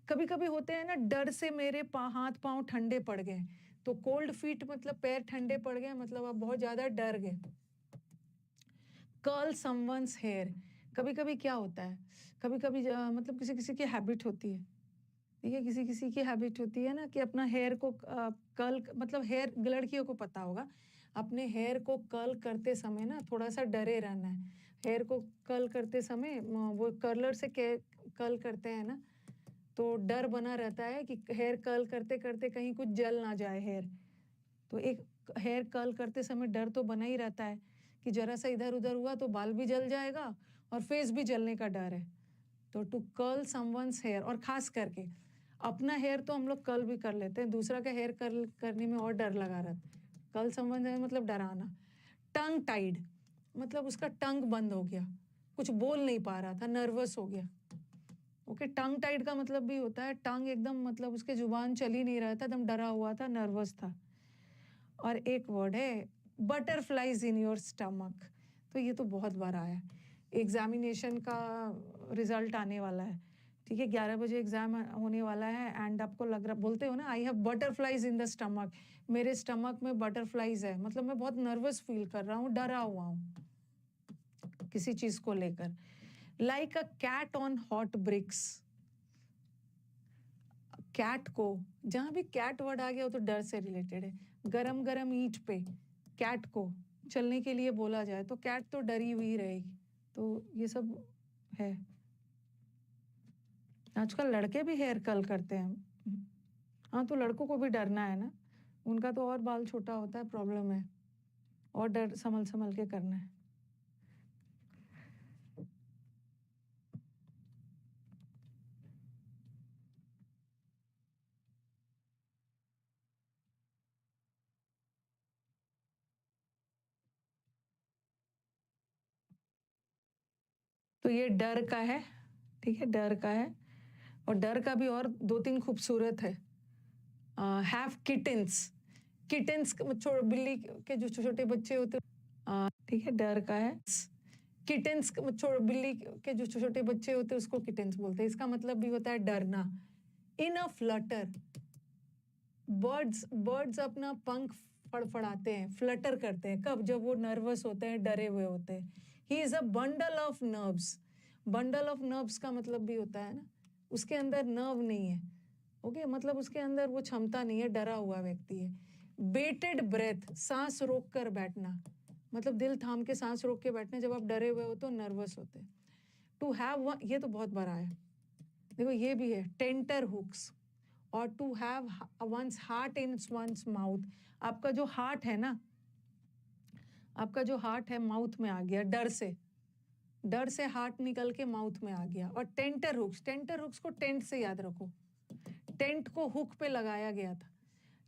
Speaker 1: कभी कभी होते हैं ना, डर से मेरे हाथ पांव ठंडे पड़ गए, तो कोल्ड फीट मतलब पैर ठंडे पड़ गए, मतलब आप बहुत ज्यादा डर गए। कर्ल समवन्स हेयर, कभी कभी क्या होता है, कभी कभी मतलब किसी किसी की हैबिट होती है, ठीक है, किसी किसी की हैबिट होती है ना कि अपना हेयर को कर्ल, मतलब हेयर, लड़कियों को पता होगा, अपने हेयर को कर्ल करते समय ना थोड़ा सा डरे रहना है। हेयर को कर्ल करते समय वो कर्लर से कर्ल करते हैं ना, तो डर बना रहता है कि हेयर कर्ल करते करते कहीं कुछ जल ना जाए हेयर। तो एक हेयर कर्ल करते समय डर तो बना ही रहता है कि जरा सा इधर उधर हुआ तो बाल भी जल जाएगा और फेस भी जलने का डर है। तो टू कर्ल समवन्स हेयर, और खास करके अपना हेयर तो हम लोग कर्ल भी कर लेते हैं, दूसरा का हेयर कर्ल करने में और डर लगा रहता है। कर्ल समवन्स हेयर मतलब डराना। टंग टाइड, मतलब उसका टंग बंद हो गया, कुछ बोल नहीं पा रहा था, नर्वस हो गया। ओके, टंग टाइड का मतलब भी होता है टंग एकदम, मतलब उसके जुबान चल ही नहीं रहा था, एकदम डरा हुआ था, नर्वस था। और एक वर्ड है बटरफ्लाइज इन योर स्टमक, तो ये तो बहुत बार आया। एग्जामिनेशन का रिजल्ट आने वाला है, ठीक है, 11 बजे एग्जाम होने वाला है, एंड आपको लग रहा, बोलते हो ना I have butterflies in the stomach, मेरे स्टमक में बटरफ्लाइज है, मतलब मैं बहुत नर्वस फील कर रहा हूँ, डरा हुआ हूँ किसी चीज को लेकर। Like a cat on hot bricks, cat को, जहां भी कैट वर्ड आ गया वो तो डर से रिलेटेड है। गरम गरम ईंट पे कैट को चलने के लिए बोला जाए तो कैट तो डरी हुई रहेगी, तो ये सब है। आजकल लड़के भी हेयर कर्ल करते हैं। हाँ, तो लड़कों को भी डरना है ना, उनका तो और बाल छोटा होता है, प्रॉब्लम है, और डर संभल संभल के करना है। तो ये डर का है, ठीक है, डर का है। और डर का भी और 2-3 खूबसूरत है। हैव किटेंस, किटेंस बिल्ली के जो छोटे बच्चे होते हैं, ठीक है, डर का है। किटेंस बिल्ली के जो छोटे बच्चे होते हैं उसको किटेंस बोलते हैं। इसका मतलब भी होता है डरना। इन अ फ्लटर, बर्ड्स अपना पंख फड़फड़ाते हैं, फ्लटर करते हैं। कब? जब वो नर्वस होते हैं, डरे हुए होते हैं। He is a bundle of nerves. Bundle of nerves का मतलब भी होता है ना, उसके अंदर नर्व नहीं है, ओके, मतलब उसके अंदर वो क्षमता नहीं है, डरा हुआ व्यक्ति है। बेटेड ब्रेथ, सांस रोक कर बैठना, मतलब दिल थाम के सांस रोक के बैठना जब आप डरे हुए हो तो, नर्वस होते हैं। टू हैव, ये तो बहुत बड़ा है, देखो ये भी है, टेंटर हुक्स, और to have one's heart in one's mouth. आपका जो हार्ट है ना, आपका जो हार्ट है माउथ में आ गया, डर से हार्ट निकल के माउथ में आ गया। और टेंटर हुक्स को टेंट से याद रखो, टेंट को हुक पे लगाया गया था।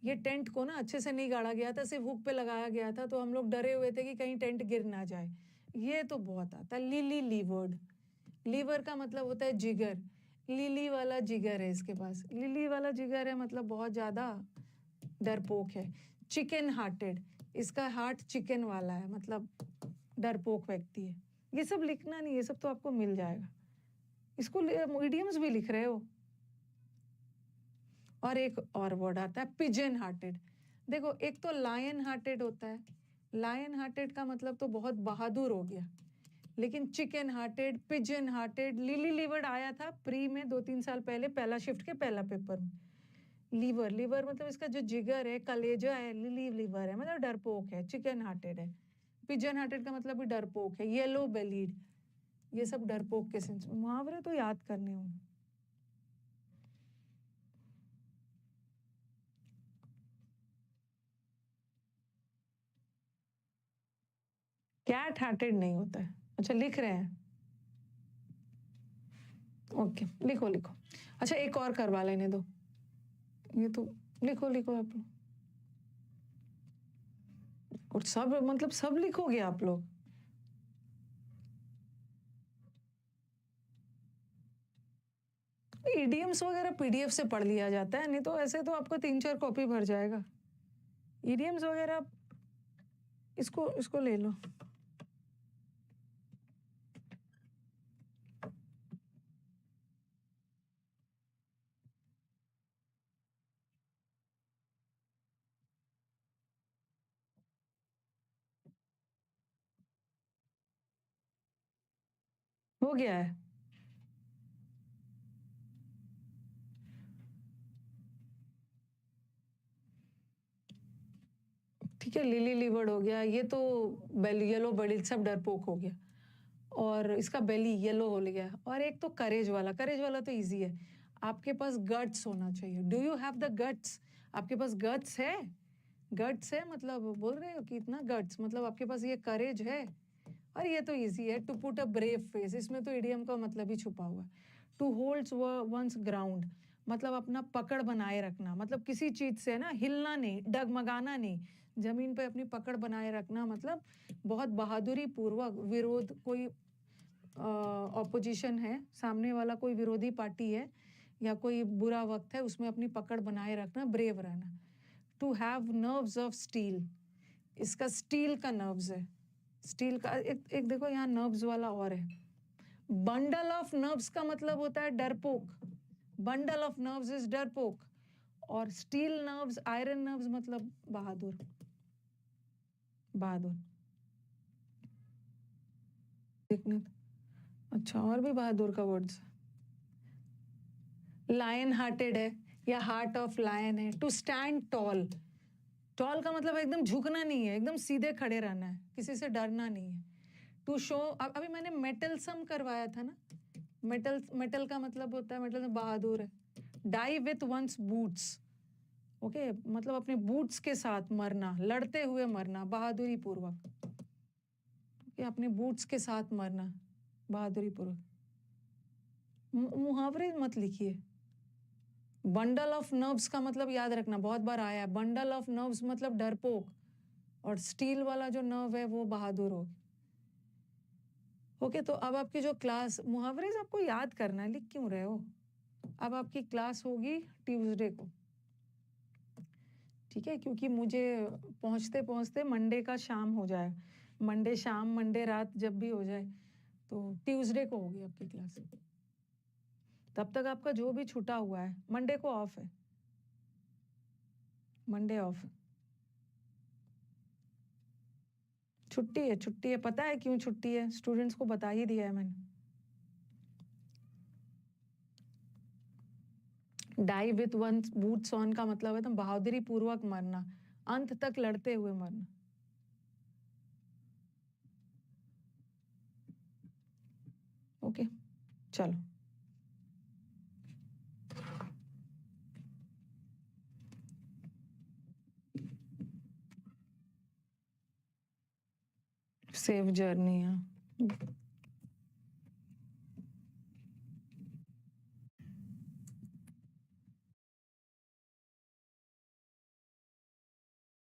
Speaker 1: ये टेंट को ना अच्छे से नहीं गाड़ा गया था, सिर्फ हुक पे लगाया गया था, तो हम लोग डरे हुए थे कि कहीं टेंट गिर ना जाए। ये तो बहुत आता है। लिली लीवर्ड, लीवर का मतलब होता है जिगर, लिली वाला जिगर है इसके पास, लिली वाला जिगर है, मतलब बहुत ज्यादा डरपोक है। चिकन हार्टेड, इसका हार्ट चिकन वाला है, मतलब डरपोक व्यक्ति है। ये सब लिखना नहीं, ये सब तो आपको मिल जाएगा। इसको इडियम्स भी लिख रहे हो। और एक और वर्ड आता है पिजन हार्टेड। देखो, एक तो लायन हार्टेड होता है, लायन हार्टेड का मतलब तो बहुत बहादुर हो गया, लेकिन chicken hearted, pigeon hearted, lily livered आया था प्री में 2-3 साल पहले, पहला शिफ्ट के पहला पेपर में। लीवर मतलब इसका जो जिगर है, कलेजा है, लिली लीवर है, मतलब डरपोक है। चिकन हार्टेड है, पिजन हार्टेड का मतलब भी डरपोक है। येलो बेलीड, ये सब डरपोक के सेंस। मुहावरे तो याद करने होंगे। कैट हार्टेड नहीं होता है। अच्छा, लिख रहे हैं, ओके, लिखो लिखो। अच्छा, एक और करवा लेने दो, ये तो लिखो आप लोग, और सब मतलब सब लिखोगे आप लोग। ईडीएम्स वगैरह पीडीएफ से पढ़ लिया जाता है, नहीं तो ऐसे तो आपको 3-4 कॉपी भर जाएगा। ईडीएम्स वगैरह इसको ले लो। हो गया है। ठीक है, लिली लीवर्ड हो गया, ये तो बेली, येलो बेली, सब डरपोक हो गया, और इसका बेली येलो हो गया। और एक तो करेज वाला तो इजी है, आपके पास गट्स होना चाहिए। Do you have the guts? आपके पास गट्स है? गट्स है मतलब बोल रहे हो कि इतना गट्स, मतलब आपके पास ये करेज है। और ये तो इजी है, to put a brave face, इसमें तो इडियम का मतलब ही छुपा हुआ है। टू होल्ड्स वंस ग्राउंड, मतलब अपना पकड़ बनाए रखना, मतलब किसी चीज से ना हिलना नहीं, डगमगाना नहीं, जमीन पे अपनी पकड़ बनाए रखना, मतलब बहुत बहादुरी पूर्वक, विरोध, कोई ऑपोजिशन है, सामने वाला कोई विरोधी पार्टी है या कोई बुरा वक्त है, उसमें अपनी पकड़ बनाए रखना, ब्रेव रहना। To have nerves of steel, इसका स्टील का नर्व्स है, स्टील का एक देखो यहाँ नर्व्स वाला और है। बंडल ऑफ नर्व्स का मतलब होता है डरपोक, बंडल ऑफ नर्व्स इज डरपोक, और स्टील नर्व्स, आयरन नर्व्स मतलब बहादुर, बहादुर। देखने, अच्छा, और भी बहादुर का वर्ड्स। लायन हार्टेड है या हार्ट ऑफ लायन है। टू स्टैंड टॉल, टॉल का मतलब एकदम झुकना नहीं है, एकदम सीधे खड़े रहना है, किसी से डरना नहीं है। टू शो, अभी मैंने मेटलसम करवाया था ना, मेटल मेटल का मतलब होता है, मेटल बहादुर है। Die with one's boots, okay, मतलब अपने बूट्स के साथ मरना, लड़ते हुए मरना, बहादुरी पूर्वक। ओके, अपने बूट्स के साथ मरना, बहादुरी पूर्वक। मुहावरे मत लिखिए। बंडल ऑफ नर्व्स का मतलब याद रखना, बहुत बार आया है। बंडल ऑफ नर्व्स मतलब डरपोक, और स्टील वाला जो नर्व है वो बहादुर हो। ओके, तो अब आपकी जो क्लास, मुहावरे आपको याद करना है, लिख क्यों रहे हो? अब आपकी क्लास होगी ट्यूसडे को, ठीक है, क्योंकि मुझे पहुंचते पहुंचते मंडे का शाम हो जाए, मंडे शाम, मंडे रात जब भी हो जाए, तो ट्यूसडे को होगी आपकी क्लास। तब तक आपका जो भी छूटा हुआ है, मंडे को ऑफ है, मंडे ऑफ, छुट्टी है, छुट्टी है। पता है क्यों छुट्टी है? स्टूडेंट्स को बता ही दिया है मैंने। Die with one boots on का मतलब है तो बहादुरी पूर्वक मरना, अंत तक लड़ते हुए मरना। ओके, चलो। सेफ जर्नी है।